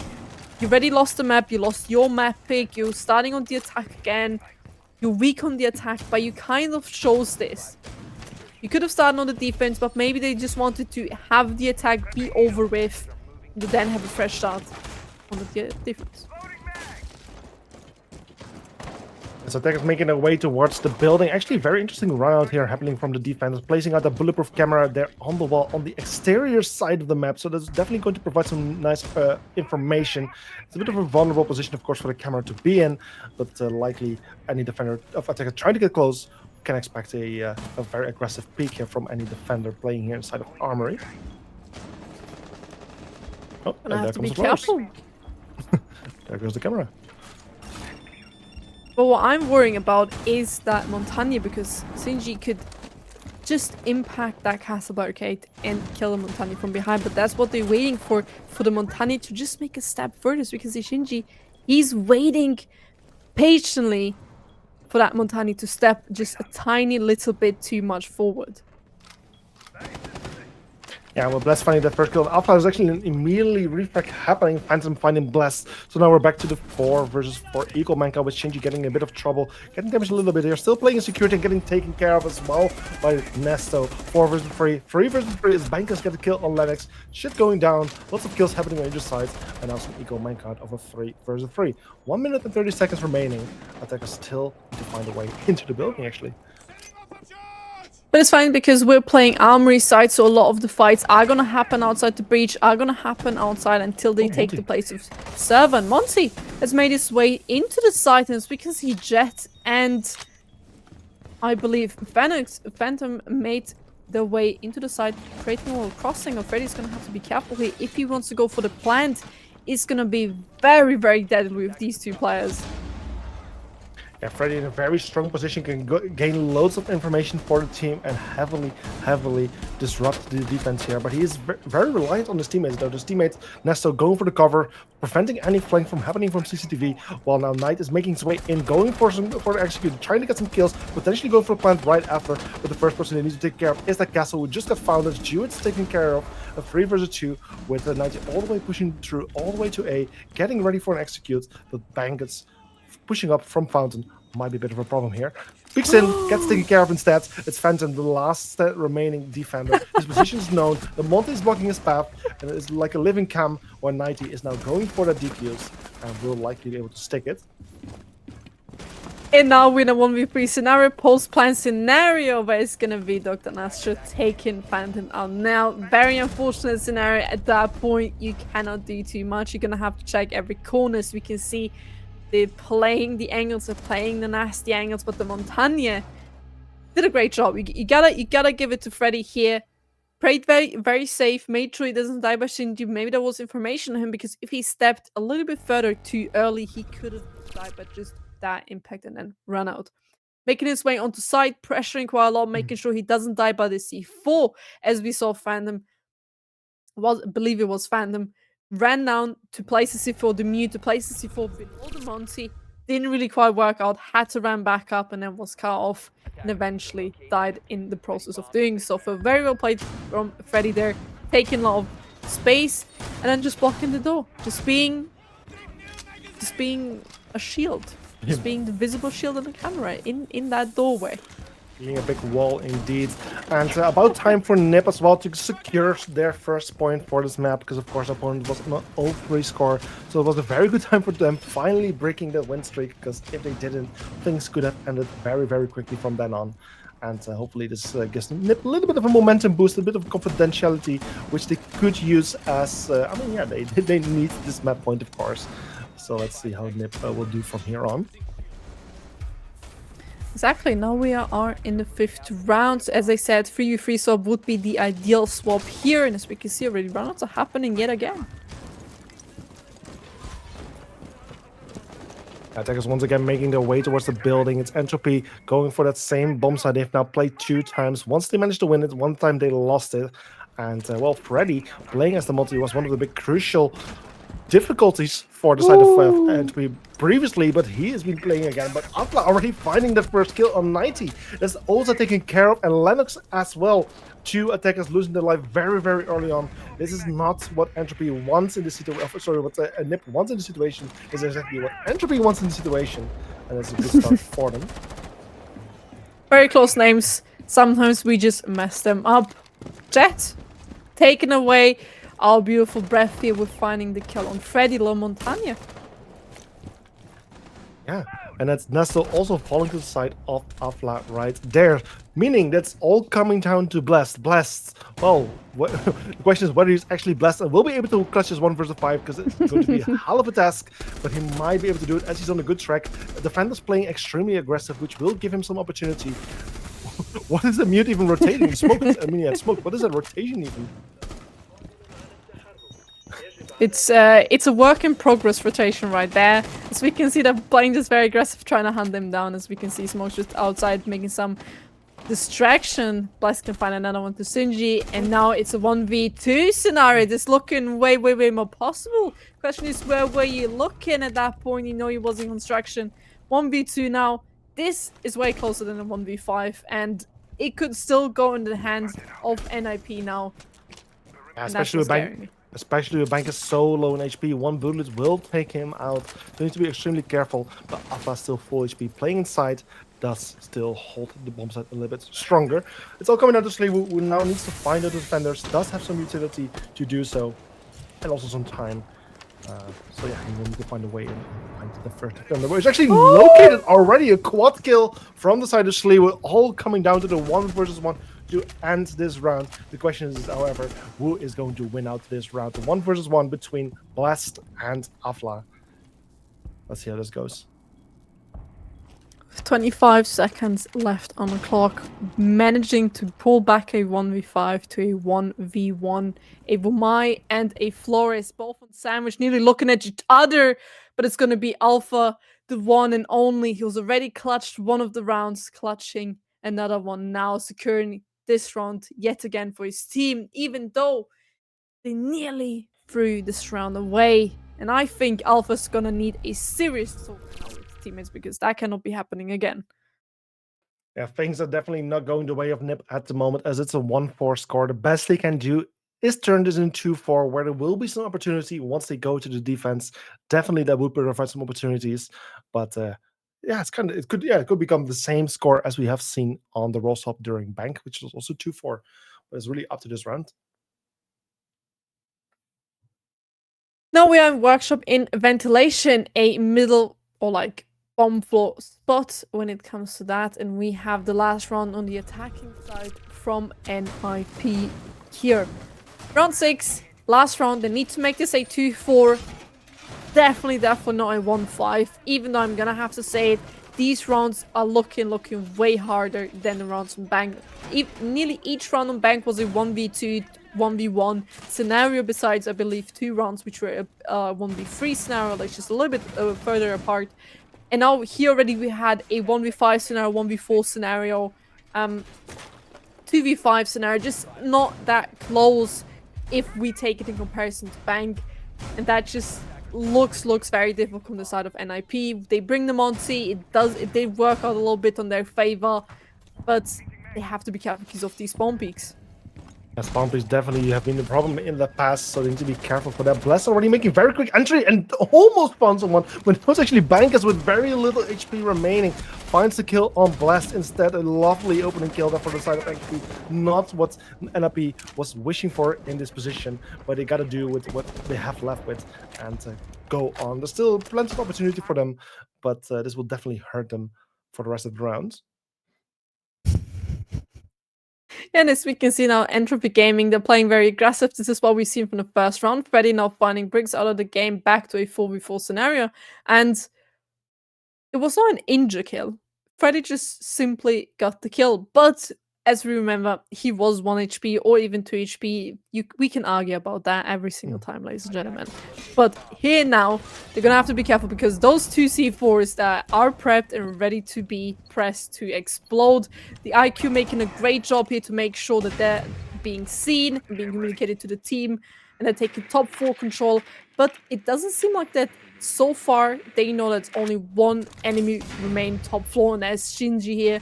You already lost the map, you lost your map pick, you're starting on the attack again, you're weak on the attack, but you kind of chose this. You could have started on the defense, but maybe they just wanted to have the attack be over with, and then have a fresh start on the defense. So attackers making their way towards the building. Actually, very interesting run out here happening from the defense, placing out a bulletproof camera there on the wall on the exterior side of the map. So that's definitely going to provide some nice information. It's a bit of a vulnerable position, of course, for the camera to be in, but likely any defender of attacker trying to get close can expect a very aggressive peek here from any defender playing here inside of Armory. Oh, and there comes the careful. There goes the camera. But what I'm worrying about is that Montagne, because Shinji could just impact that castle barricade and kill the Montagne from behind, but that's what they're waiting for the Montagne to just make a step further. So we can see Shinji, he's waiting patiently for that Montagne to step just a tiny little bit too much forward. Yeah, well, Bless finding that first kill. Alpha is actually an immediately refract happening. Phantom finding Bless. So now we're back to the 4 versus 4 Eagle Manka with Shinji getting a bit of trouble, getting damaged a little bit here. Still playing in security and getting taken care of as well by Nesto. 4 versus 3. 3 versus 3 is Bankas get a kill on Lennox. Shit going down. Lots of kills happening on either side. And now some Eagle Manka of a 3 versus 3. 1 minute and 30 seconds remaining. Attackers still need to find a way into the building, actually. But it's fine because we're playing armory side, so a lot of the fights are gonna happen outside the breach, are gonna happen outside until they take the place of Server. And Monty has made his way into the site, and as we can see, Jet and I believe Phantom made their way into the site, creating a little crossing. Freddy's gonna have to be careful here. If he wants to go for the plant, it's gonna be very, very deadly with these two players. Yeah, Freddy in a very strong position can gain loads of information for the team and heavily disrupt the defense here. But he is very reliant on his teammates, though. His teammates, Nesto, going for the cover, preventing any flank from happening from CCTV, while now Knight is making his way in, going for the execute, trying to get some kills, potentially going for a plant right after. But the first person they need to take care of is that castle who just got founded. Jewet's taken care of. A 3 versus 2 with the Knight all the way pushing through, all the way to A, getting ready for an execute. But Bangets pushing up from Fountain might be a bit of a problem here. Peeks in, gets taken care of instead. It's Phantom, the last remaining defender. His position is known. The Monty is blocking his path, and it's like a living cam where 90 is now going for that defuse and will likely be able to stick it. And now we're in a 1v3 scenario, post-plan scenario, where it's gonna be Dr. Nastro taking Phantom out. Now, very unfortunate scenario. At that point, you cannot do too much. You're gonna have to check every corner, so we can see they're playing the angles, they're playing the nasty angles, but the Montagne did a great job. You gotta give it to Freddy here. Played very, very safe, made sure he doesn't die by Shinji. Maybe there was information on him, because if he stepped a little bit further too early, he could have died by just that impact and then run out. Making his way onto site, pressuring quite a lot, making sure he doesn't die by the C4, as we saw Phantom, I believe it was Phantom, ran down to place the C4, the mute, to place the C4 below the Monty. Didn't really quite work out, had to run back up and then was cut off and eventually died in the process of doing so. So very well played from Freddy there, taking a lot of space and then just blocking the door. Just being a shield. Just being the visible shield of the camera in that doorway. Being a big wall indeed. And about time for NiP as well to secure their first point for this map, because of course opponent was not 0-3 score. So it was a very good time for them finally breaking that win streak, because if they didn't, things could have ended very, very quickly from then on. And hopefully this gives NiP a little bit of a momentum boost, a bit of confidentiality, which they could use as, I mean, yeah, they need this map point, of course. So let's see how NiP will do from here on. Exactly, now we are in the 5th round. As I said, 3v3 swap would be the ideal swap here, and as we can see already, roundouts are happening yet again. Attackers once again making their way towards the building. It's Entropy going for that same bomb site they've now played 2 times. Once they managed to win it, one time they lost it. And well, Freddy playing as the multi was one of the big crucial difficulties for the side of Entropy previously, but he has been playing again. But Atla already finding that first kill on 90. That's also taken care of, and Lennox as well. 2 attackers losing their life very, very early on. This is not what Entropy wants in this situation. Sorry, what NiP wants in the situation is exactly what Entropy wants in the situation, and that's a good start for them. Very close names. Sometimes we just mess them up. Jet taken away. Our beautiful breath here with finding the kill on Freddy La Montagne. Yeah, and that's Nestle also falling to the side of Afla right there. Meaning that's all coming down to Blessed. Blessed, well, the question is whether he's actually Blessed and will be able to clutch his 1 versus 5, because it's going to be a hell of a task, but he might be able to do it as he's on a good track. The defender's playing extremely aggressive, which will give him some opportunity. What is the mute even rotating? Smoke, I mean, yeah, smoke. What is that rotation even? It's a work in progress rotation right there. As we can see, they're playing just very aggressive, trying to hunt them down. As we can see, Smoke's just outside making some distraction. Blast can find another one to Shinji, and now it's a 1v2 scenario. This looking way, way, way more possible. Question is, where were you looking at that point? You know, he was in construction. 1v2 now. This is way closer than a 1v5, and it could still go in the hands of NiP now. And that's especially what's with scaring Bank. me. Especially with Bank is so low in HP, one bullet will take him out. So you need to be extremely careful. But Alpha is still full HP. Playing inside does still hold the bomb site a little bit stronger. It's all coming down to Sleewu, who now needs to find the defenders. Does have some utility to do so, and also some time. So yeah, he will need to find a way and find the first defender. But it's actually located already, a quad kill from the side of Sleewu, all coming down to the 1v1 to end this round. The question is, however, who is going to win out this round? The 1v1 between Blast and Afla. Let's see how this goes. 25 seconds left on the clock, managing to pull back a 1v5 to a 1v1. A Vomai and a Flores, both on sandwich, nearly looking at each other, but it's going to be Alpha, the one and only. He was already clutched one of the rounds, clutching another one now, securing this round yet again for his team, even though they nearly threw this round away. And I think Alpha's going to need a serious talk now with his teammates because that cannot be happening again. Yeah, things are definitely not going the way of NiP at the moment, as it's a 1-4 score. The best they can do is turn this into 2-4, where there will be some opportunity once they go to the defense. Definitely that would provide some opportunities. But yeah, it could become the same score as we have seen on the roll swap during Bank, which was also 2-4. But it's really up to this round. Now we are in workshop in ventilation, a middle or like bomb floor spot when it comes to that, and we have the last round on the attacking side from NiP here. Round 6, last round. They need to make this a 2-4. Definitely not a 1-5. Even though I'm gonna have to say it, these rounds are looking way harder than the rounds on Bank. Nearly each round on Bank was a 1v2, 1v1 scenario, besides, I believe, 2 rounds, which were a 1v3 scenario, like just a little bit further apart. And now here already we had a 1v5 scenario, 1v4 scenario, 2v5 scenario, just not that close if we take it in comparison to Bank. And that just looks very difficult on the side of NiP. They bring them on C, it did work out a little bit on their favor, but they have to be careful because of these spawn peaks. Spawn peaks definitely have been the problem in the past, so they need to be careful for that. Bless already making very quick entry and almost spawns someone when it was actually Bankers with very little HP remaining. Finds the kill on Blast instead. A lovely opening kill there for the side of NiP. Not what NiP was wishing for in this position, but they got to do with what they have left with and go on. There's still plenty of opportunity for them, but this will definitely hurt them for the rest of the round. And as we can see now, Entropy Gaming, they're playing very aggressive. This is what we've seen from the first round. Freddy now finding bricks out of the game back to a 4v4 scenario. And it was not an injure kill. Freddy just simply got the kill. But as we remember, he was 1 HP or even 2 HP. We can argue about that every single time, ladies and gentlemen. But here now, they're going to have to be careful because those 2 C4s that are prepped and ready to be pressed to explode. The IQ making a great job here to make sure that they're being seen and being communicated to the team. And they're taking top 4 control. But it doesn't seem like that so far. They know that only one enemy remained top floor, and there's Shinji here.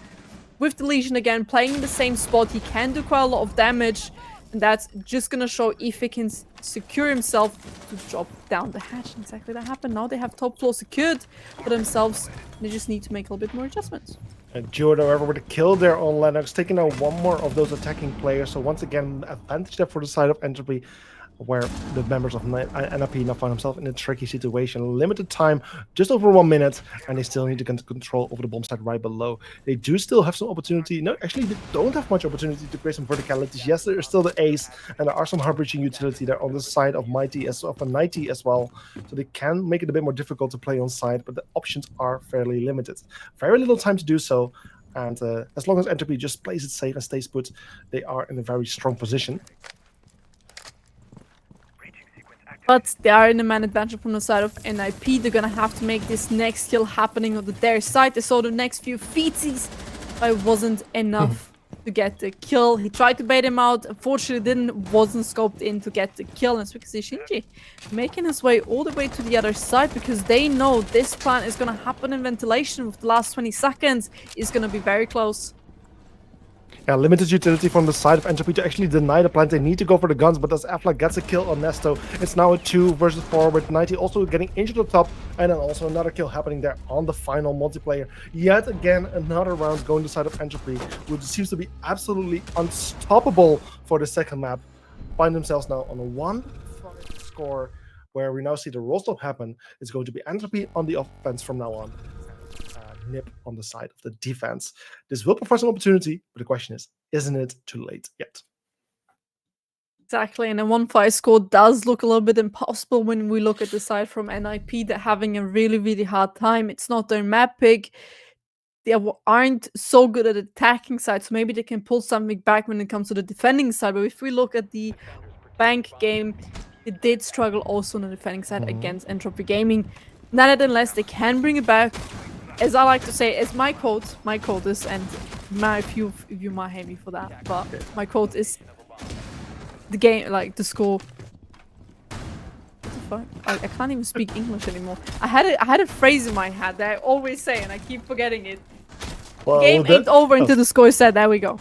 With the Legion again, playing in the same spot, he can do quite a lot of damage. And that's just gonna show if he can secure himself to drop down the hatch. Exactly that happened. Now they have top floor secured for themselves. They just need to make a little bit more adjustments. Jord, however, with a kill there on Lennox, taking out one more of those attacking players. So once again, advantage there for the side of Entropy, where the members of NiP now find themselves in a tricky situation. Limited time, just over 1 minute, and they still need to get control over the bomb site right below. They do still have some opportunity. No, actually, they don't have much opportunity to create some verticalities. Yes, there is still the ace, and there are some hard-breaching utility there on the side of Mighty as well, of NiP as well. So they can make it a bit more difficult to play on side, but the options are fairly limited. Very little time to do so, and as long as Entropy just plays it safe and stays put, they are in a very strong position. But they are in a man advantage from the side of NiP. They're gonna have to make this next kill happening on their side. They saw the next few feetsies, but it wasn't enough to get the kill. He tried to bait him out. Unfortunately, wasn't scoped in to get the kill. And as we can see, Shinji making his way all the way to the other side because they know this plan is gonna happen in ventilation with the last 20 seconds. Is gonna be very close. Limited utility from the side of Entropy to actually deny the plant. They need to go for the guns, but as Aflac gets a kill on Nesto, it's now a 2 versus 4 with 90 also getting injured up top, and then also another kill happening there on the final multiplayer. Yet again, another round going to the side of Entropy, which seems to be absolutely unstoppable for the second map. Find themselves now on a 1-5 score, where we now see the roll stop happen. It's going to be Entropy on the offense from now on. NiP on the side of the defense. This will provide some opportunity, but the question is, isn't it too late yet? Exactly, and a 1-5 score does look a little bit impossible when we look at the side from NiP. They're having a really, really hard time. It's not their map pick. They aren't so good at attacking side, so maybe they can pull something back when it comes to the defending side. But if we look at the bank game, it did struggle also on the defending side against Entropy Gaming. Nonetheless, they can bring it back. As I like to say, as my quote is, and if you might hate me for that, but my quote is, the game, like the score. What the fuck? I can't even speak English anymore. I had a phrase in my head that I always say, and I keep forgetting it. Well, the game ain't over until the score is set. There we go.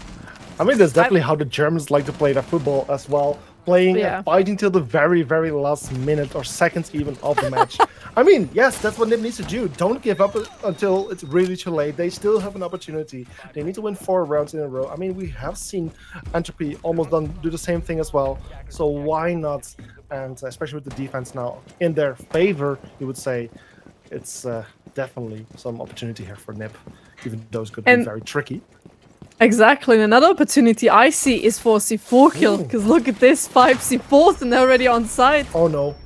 I mean, that's definitely how the Germans like to play their football as well. Playing and fighting till the very, very last minute or seconds even of the match. I mean, yes, that's what NiP needs to do. Don't give up until it's really too late. They still have an opportunity. They need to win 4 rounds in a row. I mean, we have seen Entropy almost do the same thing as well. So why not? And especially with the defense now in their favor, you would say it's definitely some opportunity here for NiP, even though it's going to be very tricky. Exactly, and another opportunity I see is for C4 kill, because look at this, 5 C4s and they're already on site. Oh no.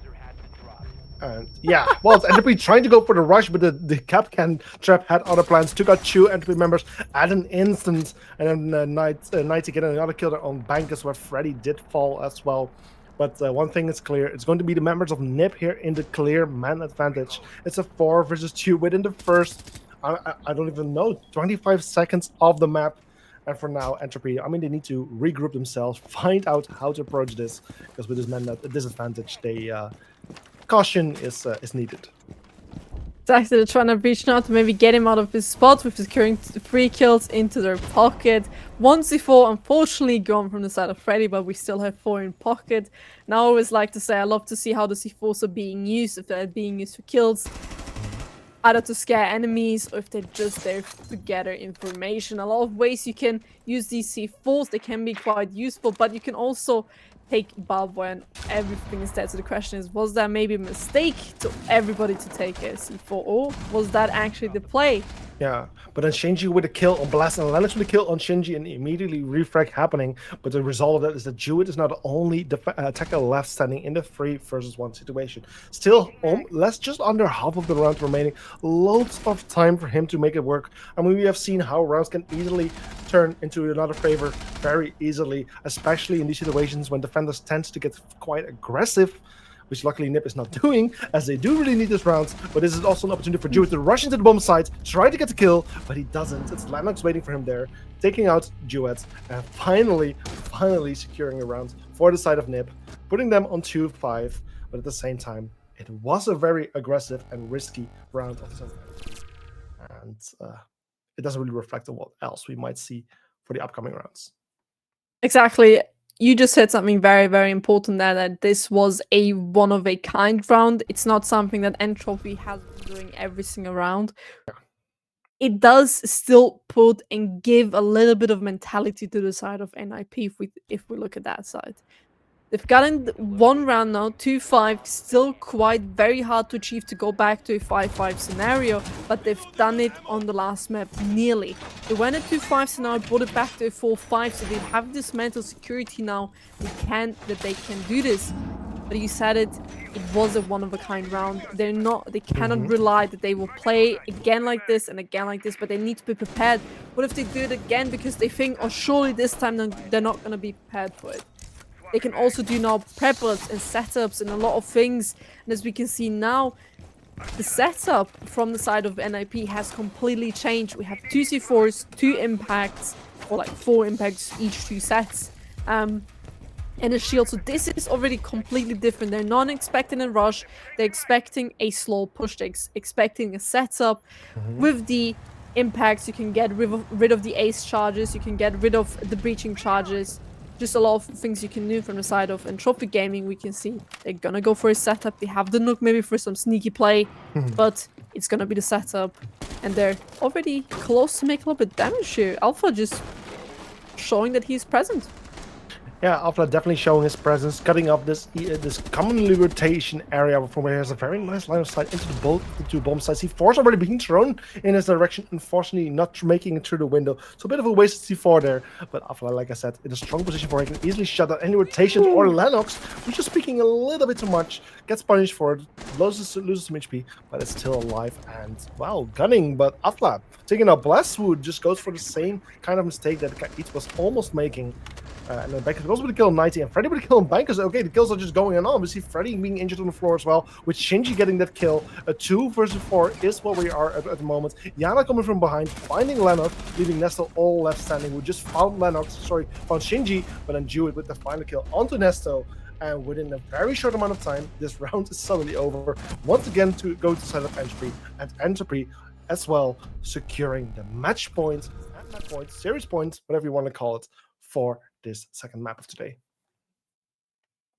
And yeah, well, it's Entropy trying to go for the rush, but the Capcan trap had other plans. Took out 2 Entropy members at an instant, and then Knight to get another kill there on Bankers, where Freddy did fall as well. But one thing is clear, it's going to be the members of NiP here in the clear man advantage. It's a 4 versus 2 within the first, I don't even know, 25 seconds of the map. And for now, Entropy, I mean, they need to regroup themselves, find out how to approach this, because with this man at a disadvantage, caution is needed. Exactly, they're trying to reach now to maybe get him out of his spot with securing 3 kills into their pocket. 1 C4, unfortunately, gone from the side of Freddy, but we still have 4 in pocket. Now, I always like to say, I love to see how the C4s are being used, if they're being used for kills, either to scare enemies or if they're just there to gather information. A lot of ways you can use these C4s, they can be quite useful, but you can also take barbed wire and everything instead. So the question is, was that maybe a mistake to everybody to take a C4, or was that actually the play? Yeah, but then Shinji with a kill on Blast and Lennox with a kill on Shinji, and immediately refrag happening. But the result of that is that Jewett is now the only attacker left standing in the 3 versus 1 situation. Still, just under half of the round remaining. Loads of time for him to make it work. I mean, we have seen how rounds can easily turn into another favor very easily, especially in these situations when defenders tend to get quite aggressive, which luckily NiP is not doing, as they do really need this round. But this is also an opportunity for Jewett to rush into the bomb site, try to get the kill, but he doesn't. It's Lennox waiting for him there, taking out Jewett, and finally securing a round for the side of NiP, putting them on 2-5. But at the same time, it was a very aggressive and risky round of some, and it doesn't really reflect on what else we might see for the upcoming rounds. Exactly. You just said something very, very important there, that this was a one-of-a-kind round. It's not something that Entropy has been doing every single round. It does still put and give a little bit of mentality to the side of NiP if we look at that side. They've gotten 1 round now, 2-5, still quite very hard to achieve to go back to a 5-5 scenario, but they've done it on the last map nearly. They went at 2-5 scenario, brought it back to a 4-5, so they have this mental security now that they can do this. But you said it was a one-of-a-kind round. They cannot rely that they will play again like this and again like this, but they need to be prepared. What if they do it again because they think, oh, surely this time they're not going to be prepared for it? They can also do now prep-ups and setups and a lot of things. And as we can see now, the setup from the side of NiP has completely changed. We have 2 C4s, 2 impacts, or like 4 impacts each 2 sets. And a shield. So this is already completely different. They're not expecting a rush. They're expecting a slow push. They're expecting a setup with the impacts, you can get rid of the ace charges, you can get rid of the breaching charges. Just a lot of things you can do from the side of Entropy Gaming. We can see they're gonna go for a setup. They have the Nook maybe for some sneaky play, but it's gonna be the setup. And they're already close to make a little bit damage here. Alpha just showing that he's present. Yeah, Alpha definitely showing his presence, cutting up this commonly rotation area from where he has a very nice line of sight into the two bomb sites. C4's already being thrown in his direction, unfortunately not making it through the window. So a bit of a wasted C4 there, but Alpha, like I said, in a strong position for he can easily shut down any rotations. Or Lennox, who's just speaking a little bit too much, gets punished for it, loses some HP, but it's still alive and, well, gunning. But Alpha taking out Blesswood just goes for the same kind of mistake that Each was almost making. And then Bankers goes with the kill on 90, and Freddy with the kill on Bankers. Okay, the kills are just going on. We see Freddy being injured on the floor as well, with Shinji getting that kill. A 2 versus 4 is what we are at the moment. Yana coming from behind, finding Lennox, leaving Nesto all left standing. We just found found Shinji, but then Jewett with the final kill onto Nesto. And within a very short amount of time, this round is suddenly over. Once again, to go to the side of Entropy, and Entropy as well, securing the match points, series points, whatever you want to call it, for this second map of today.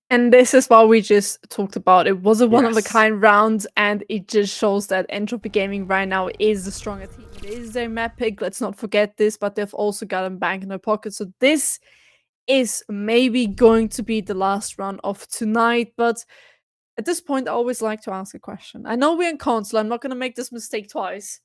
And this is what we just talked about. It was a one-of-a-kind round, and it just shows that Entropy Gaming right now is the stronger team. It is their map pick, let's not forget this, but they've also got a bank in their pocket. So this is maybe going to be the last round of tonight, but at this point, I always like to ask a question. I know we're in console, I'm not going to make this mistake twice.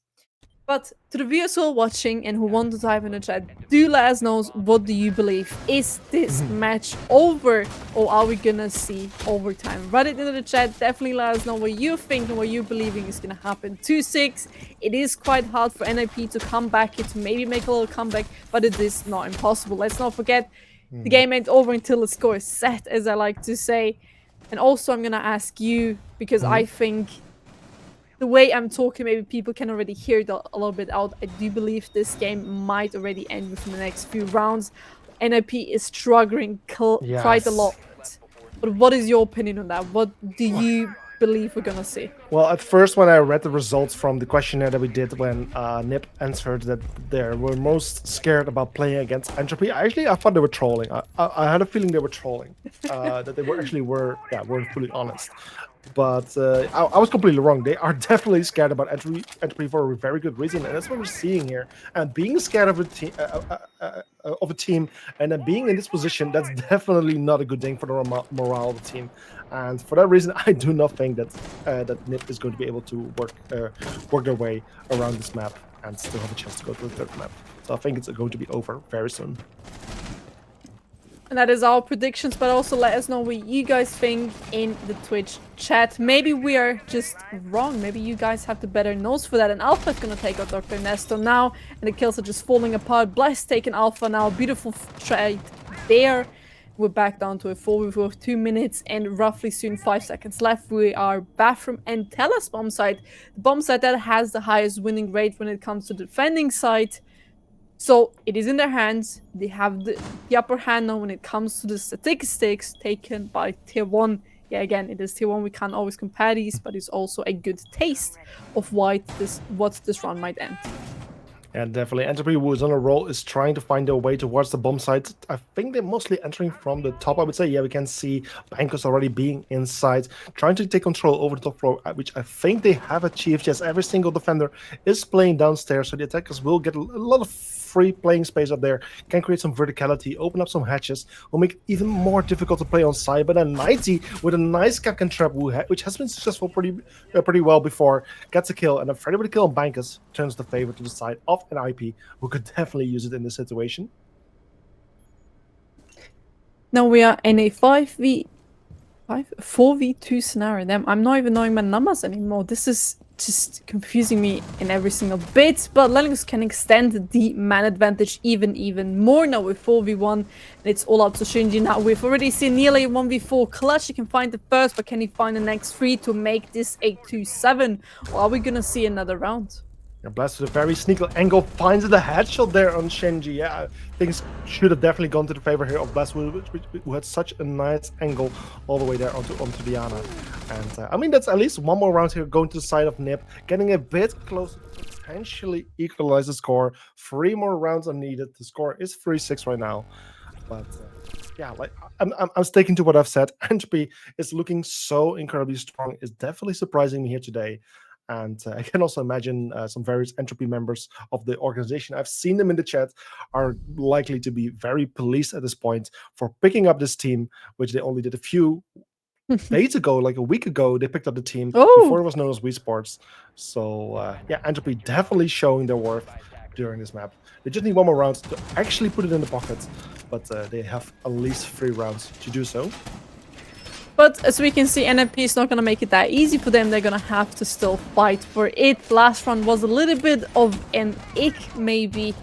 But to the viewers who are watching and who want to type in the chat, do let us know, what do you believe? Is this match over, or are we gonna see overtime? Write it into the chat. Definitely let us know what you think and what you believing is gonna happen. 2-6. It is quite hard for NiP to come back here, to maybe make a little comeback, but it is not impossible. Let's not forget, the game ain't over until the score is set, as I like to say. And also, I'm gonna ask you, because I think the way I'm talking, maybe people can already hear it a little bit out. I do believe this game might already end within the next few rounds. NiP is struggling quite a lot. But what is your opinion on that? What do you believe we're gonna see? Well, at first, when I read the results from the questionnaire that we did when NiP answered that they were most scared about playing against Entropy, I thought they were trolling. I had a feeling they were trolling, that they weren't fully honest. But I was completely wrong. They are definitely scared about Entropy for a very good reason, and that's what we're seeing here. And being scared of a team, and then being in this position, that's definitely not a good thing for the morale of the team. And for that reason, I do not think that that NiP is going to be able to work their way around this map and still have a chance to go to the third map. So I think it's going to be over very soon. And that is our predictions, but also let us know what you guys think in the Twitch chat. Maybe we are just wrong. Maybe you guys have the better nose for that. And Alpha is going to take out Dr. Nesto now. And the kills are just falling apart. Bless taking Alpha now. Beautiful trade there. We're back down to a 4v4 with 2 minutes and roughly soon 5 seconds left. We are Bathroom and Telus bomb site. The bomb site that has the highest winning rate when it comes to the defending side. So it is in their hands. They have the upper hand now when it comes to the statistics taken by Tier 1. Yeah, again, it is Tier 1. We can't always compare these, but it's also a good taste of what this run might end. And definitely, Entropy, who is on a roll, is trying to find their way towards the bomb site. I think they're mostly entering from the top, I would say. Yeah, we can see Bankers already being inside, trying to take control over the top floor, which I think they have achieved. Yes, every single defender is playing downstairs, so the attackers will get a lot of free playing space up there, can create some verticality, open up some hatches, will make it even more difficult to play on side. But then 90 with a nice Capcan trap, which has been successful pretty well before, gets a kill, and then Freddy with a kill on Bankers turns the favor to the side of NiP, who could definitely use it in this situation. Now we are in a 4v2 scenario. I'm not even knowing my numbers anymore. This is just confusing me in every single bit, but Lennox can extend the man advantage even more now with 4v1, and it's all up to Shinji now. We've already seen nearly a 1v4 clutch. He can find the first, but can he find the next 3 to make this a 2-7? Or are we gonna see another round? And Blast with a very sneaky angle finds the headshot there on Shinji. Yeah, things should have definitely gone to the favor here of Blast, who had such a nice angle all the way there onto Diana. And I mean, that's at least one more round here going to the side of NiP, getting a bit closer. potentially equalize the score. 3 more rounds are needed. The score is 3-6 right now. But yeah, like I'm sticking to what I've said. Entropy is looking so incredibly strong. It's definitely surprising me here today. And I can also imagine some various Entropy members of the organization. I've seen them in the chat are likely to be very pleased at this point for picking up this team, which they only did a few days ago, like a week ago. They picked up the team before Oh, it was known as Wii Sports. So yeah, Entropy definitely showing their worth during this map. They just need 1 more round to actually put it in the pocket, but they have at least 3 rounds to do so. but as we can see, NiP is not gonna make it that easy for them. They're gonna have to still fight for it. Last round was a little bit of an ick, maybe.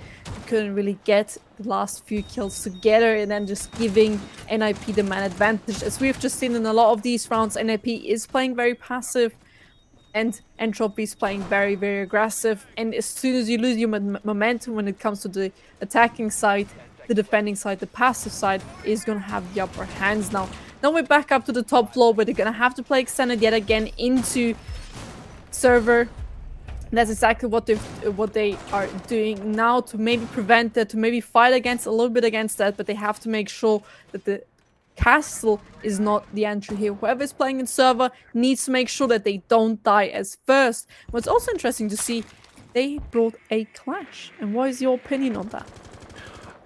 Couldn't really get the last few kills together and then just giving NiP the man advantage. As we've just seen in a lot of these rounds, NiP is playing very passive and Entropy is playing very, very aggressive. And as soon as you lose your momentum when it comes to the attacking side, the defending side, the passive side is going to have the upper hands now. Now we're back up to the top floor, but they're going to have to play extended yet again into server. That's exactly what they are doing now to maybe prevent that, to maybe fight against a little bit against that, but they have to make sure that the castle is not the entry here. Whoever is playing in server needs to make sure that they don't die as first. What's also interesting to see, they brought a clash. And what is your opinion on that?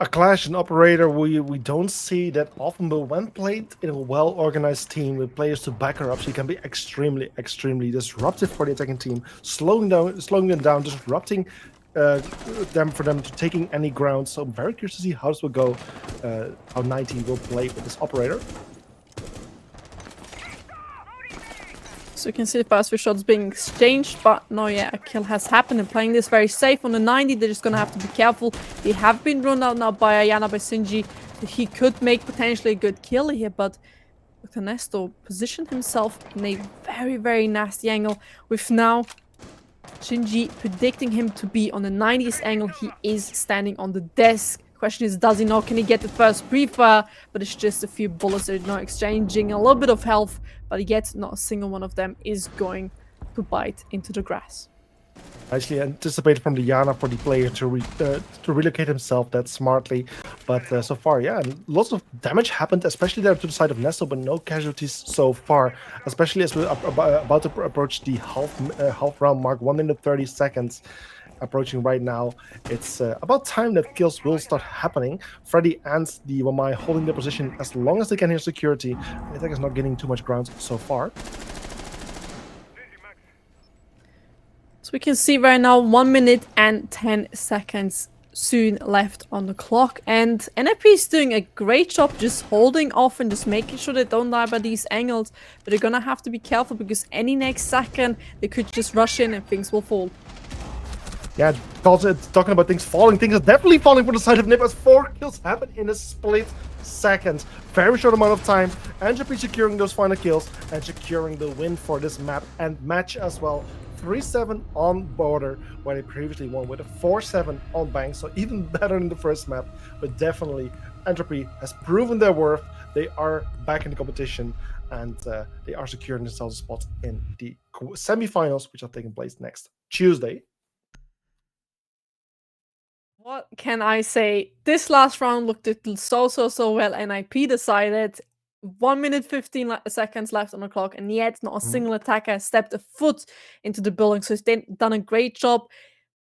A clash, an operator we don't see that often, but when played in a well-organized team with players to back her up, she can be extremely, extremely disruptive for the attacking team, slowing them down, disrupting them for them to taking any ground. So I'm very curious to see how this will go, how 90 will play with this operator. So you can see the first few shots being exchanged, but no, yeah, a kill has happened. And playing this very safe on the 90, they're just gonna have to be careful. They have been run out now by Ayana, by Sinji. He could make potentially a good kill here, but Dr. Nesto positioned himself in a very, very nasty angle with now Shinji predicting him to be on the 90th angle. He is standing on the desk. Question is, does he know? Can he get the first pre-fire? But it's just a few bullets. They're not exchanging a little bit of health, but yet not a single one of them is going to bite into the grass. I actually anticipated from the Yana for the player to relocate himself that smartly, but so far, yeah, lots of damage happened, especially there to the side of Nestle, but no casualties so far. Especially as we're about to approach the half round mark, 1 minute 30 seconds. Approaching right now. It's about time that kills will start happening. Freddy and the Wamai holding their position as long as they can hear security. The attack is not getting too much ground so far. So we can see right now 1 minute and 10 seconds soon left on the clock, and NiP is doing a great job just holding off and just making sure they don't die by these angles, but they're gonna have to be careful because any next second they could just rush in and things will fall. Yeah, talking about things falling, things are definitely falling for the side of NiP as 4 kills happen in a split second. Very short amount of time. Entropy securing those final kills and securing the win for this map and match as well. 3-7 on border, where they previously won with a 4-7 on bank, so even better than the first map. But definitely, Entropy has proven their worth. They are back in the competition, and they are securing themselves a spot in the semifinals, which are taking place next Tuesday. What can I say? This last round looked so well, and NiP decided 1 minute 15 seconds left on the clock, and yet not a single attacker has stepped a foot into the building, so he's done a great job.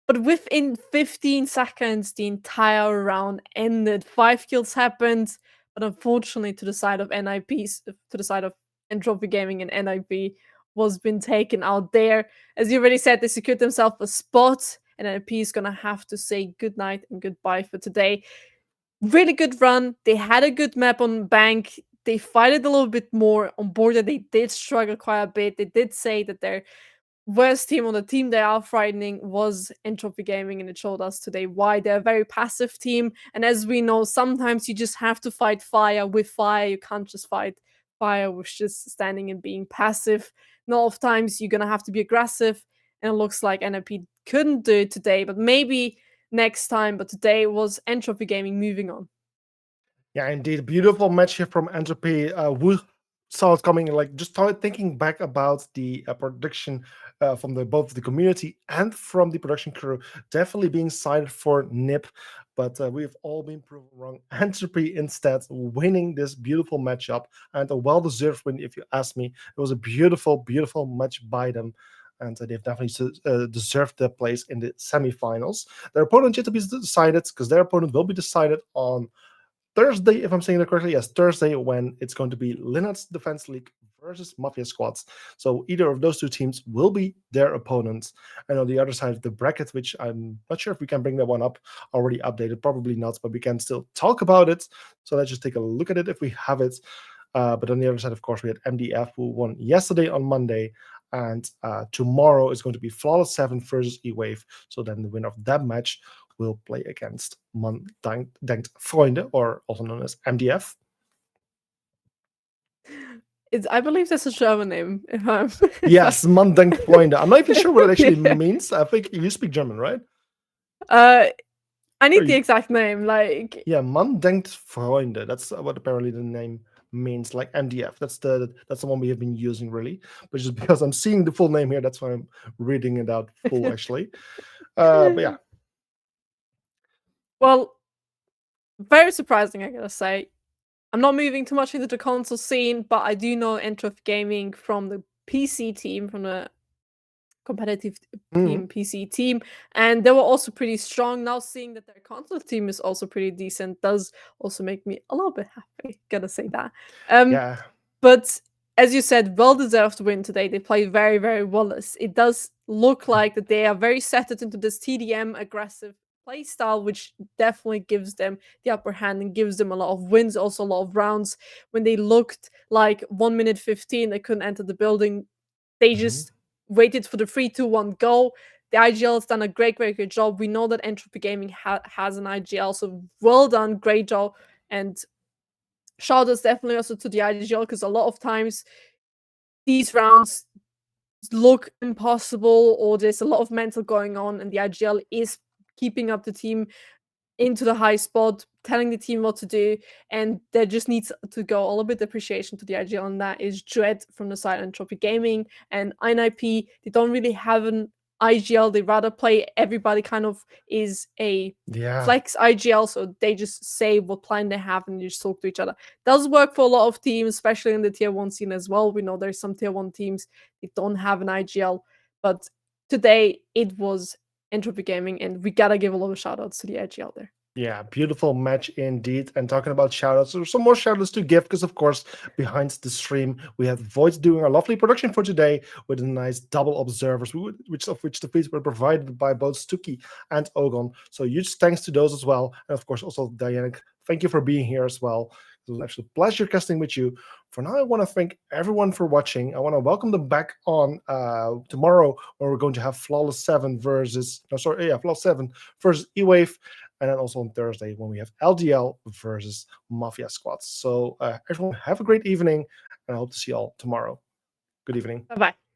But within 15 seconds, the entire round ended. 5 kills happened, but unfortunately, to the side of to the side of Entropy Gaming and NiP, was been taken out there. As you already said, they secured themselves a spot, and NiP is gonna have to say goodnight and goodbye for today. Really good run. They had a good map on bank. They fighted a little bit more on border. They did struggle quite a bit. They did say that their worst team on the team they are frightening was Entropy Gaming, and it showed us today why they're a very passive team. And as we know, sometimes you just have to fight fire with fire. You can't just fight fire with just standing and being passive. A lot of times you're gonna have to be aggressive, and it looks like NiP couldn't do it today, but maybe next time. But today was Entropy Gaming moving on. Yeah, indeed. Beautiful match here from Entropy. saw it coming. Like just started thinking back about the production from both the community and from the production crew, definitely being cited for NiP, but we've all been proven wrong. Entropy instead winning this beautiful matchup, and a well-deserved win, if you ask me. It was a beautiful, beautiful match by them. And they've definitely deserved their place in the semifinals. Their opponent yet to be decided, because their opponent will be decided on Thursday, if I'm saying that correctly. Yes, Thursday, when it's going to be Linnets Defense League versus Mafia Squads. So either of those two teams will be their opponents. And on the other side of the bracket, which I'm not sure if we can bring that one up, already updated, probably not, but we can still talk about it. So let's just take a look at it if we have it. But on the other side, of course, we had MDF, who won yesterday on Monday. And tomorrow is going to be Flawless 7 versus E-Wave. So then the winner of that match will play against Man Denkt Freunde, or also known as MDF. I believe that's a German name. If I'm Yes, Man Denkt Freunde. I'm not even sure what it actually Yeah. means. I think you speak German, right? I need the you- exact name. Like, Yeah, Man Denkt Freunde. That's what apparently the name means, like MDF. That's the one we have been using, really. But just because I'm seeing the full name here, that's why I'm reading it out full, actually. But yeah. well, very surprising, I gotta say. I'm not moving too much into the console scene, but I do know Entropy Gaming from the PC team, from the competitive Mhm. team, PC team, and they were also pretty strong. Now seeing that their console team is also pretty decent does also make me a little bit happy. Gotta say that. Yeah. But as you said, well-deserved win today. They played very, very well. It does look like that they are very settled into this TDM aggressive play style, which definitely gives them the upper hand and gives them a lot of wins, also a lot of rounds. When they looked like 1 minute 15, they couldn't enter the building. They Mhm. just waited for the 3-2-1 go. The IGL has done a great, great, great job. We know that Entropy Gaming has an IGL, so well done, great job. And shout outs definitely also to the IGL, because a lot of times these rounds look impossible or there's a lot of mental going on, and the IGL is keeping up the team into the high spot, telling the team what to do, and there just needs to go a little bit appreciation to the IGL, and that is Dread from the side of Entropy Gaming and NiP. They don't really have an IGL, they rather play everybody kind of is a Yeah. flex IGL, so they just say what plan they have and you just talk to each other. Does work for a lot of teams, especially in the tier 1 scene as well. We know there's some tier 1 teams that don't have an IGL, but today it was Entropy Gaming, and we gotta give a lot of shout outs to the IGL there. Yeah, beautiful match indeed. And talking about shoutouts, there's some more shoutouts to give, because of course, behind the stream, we have Voids doing a lovely production for today with a nice double observers, which the feeds were provided by both Stuki and Ogon. So huge thanks to those as well. And of course, also Dianic, thank you for being here as well. It was an absolute pleasure casting with you. For now, I want to thank everyone for watching. I want to welcome them back on tomorrow, where we're going to have Flawless 7 versus Flawless 7 versus E-Wave. And then also on Thursday, when we have LDL versus Mafia Squads. So everyone, have a great evening, and I hope to see you all tomorrow. Good evening. Bye bye.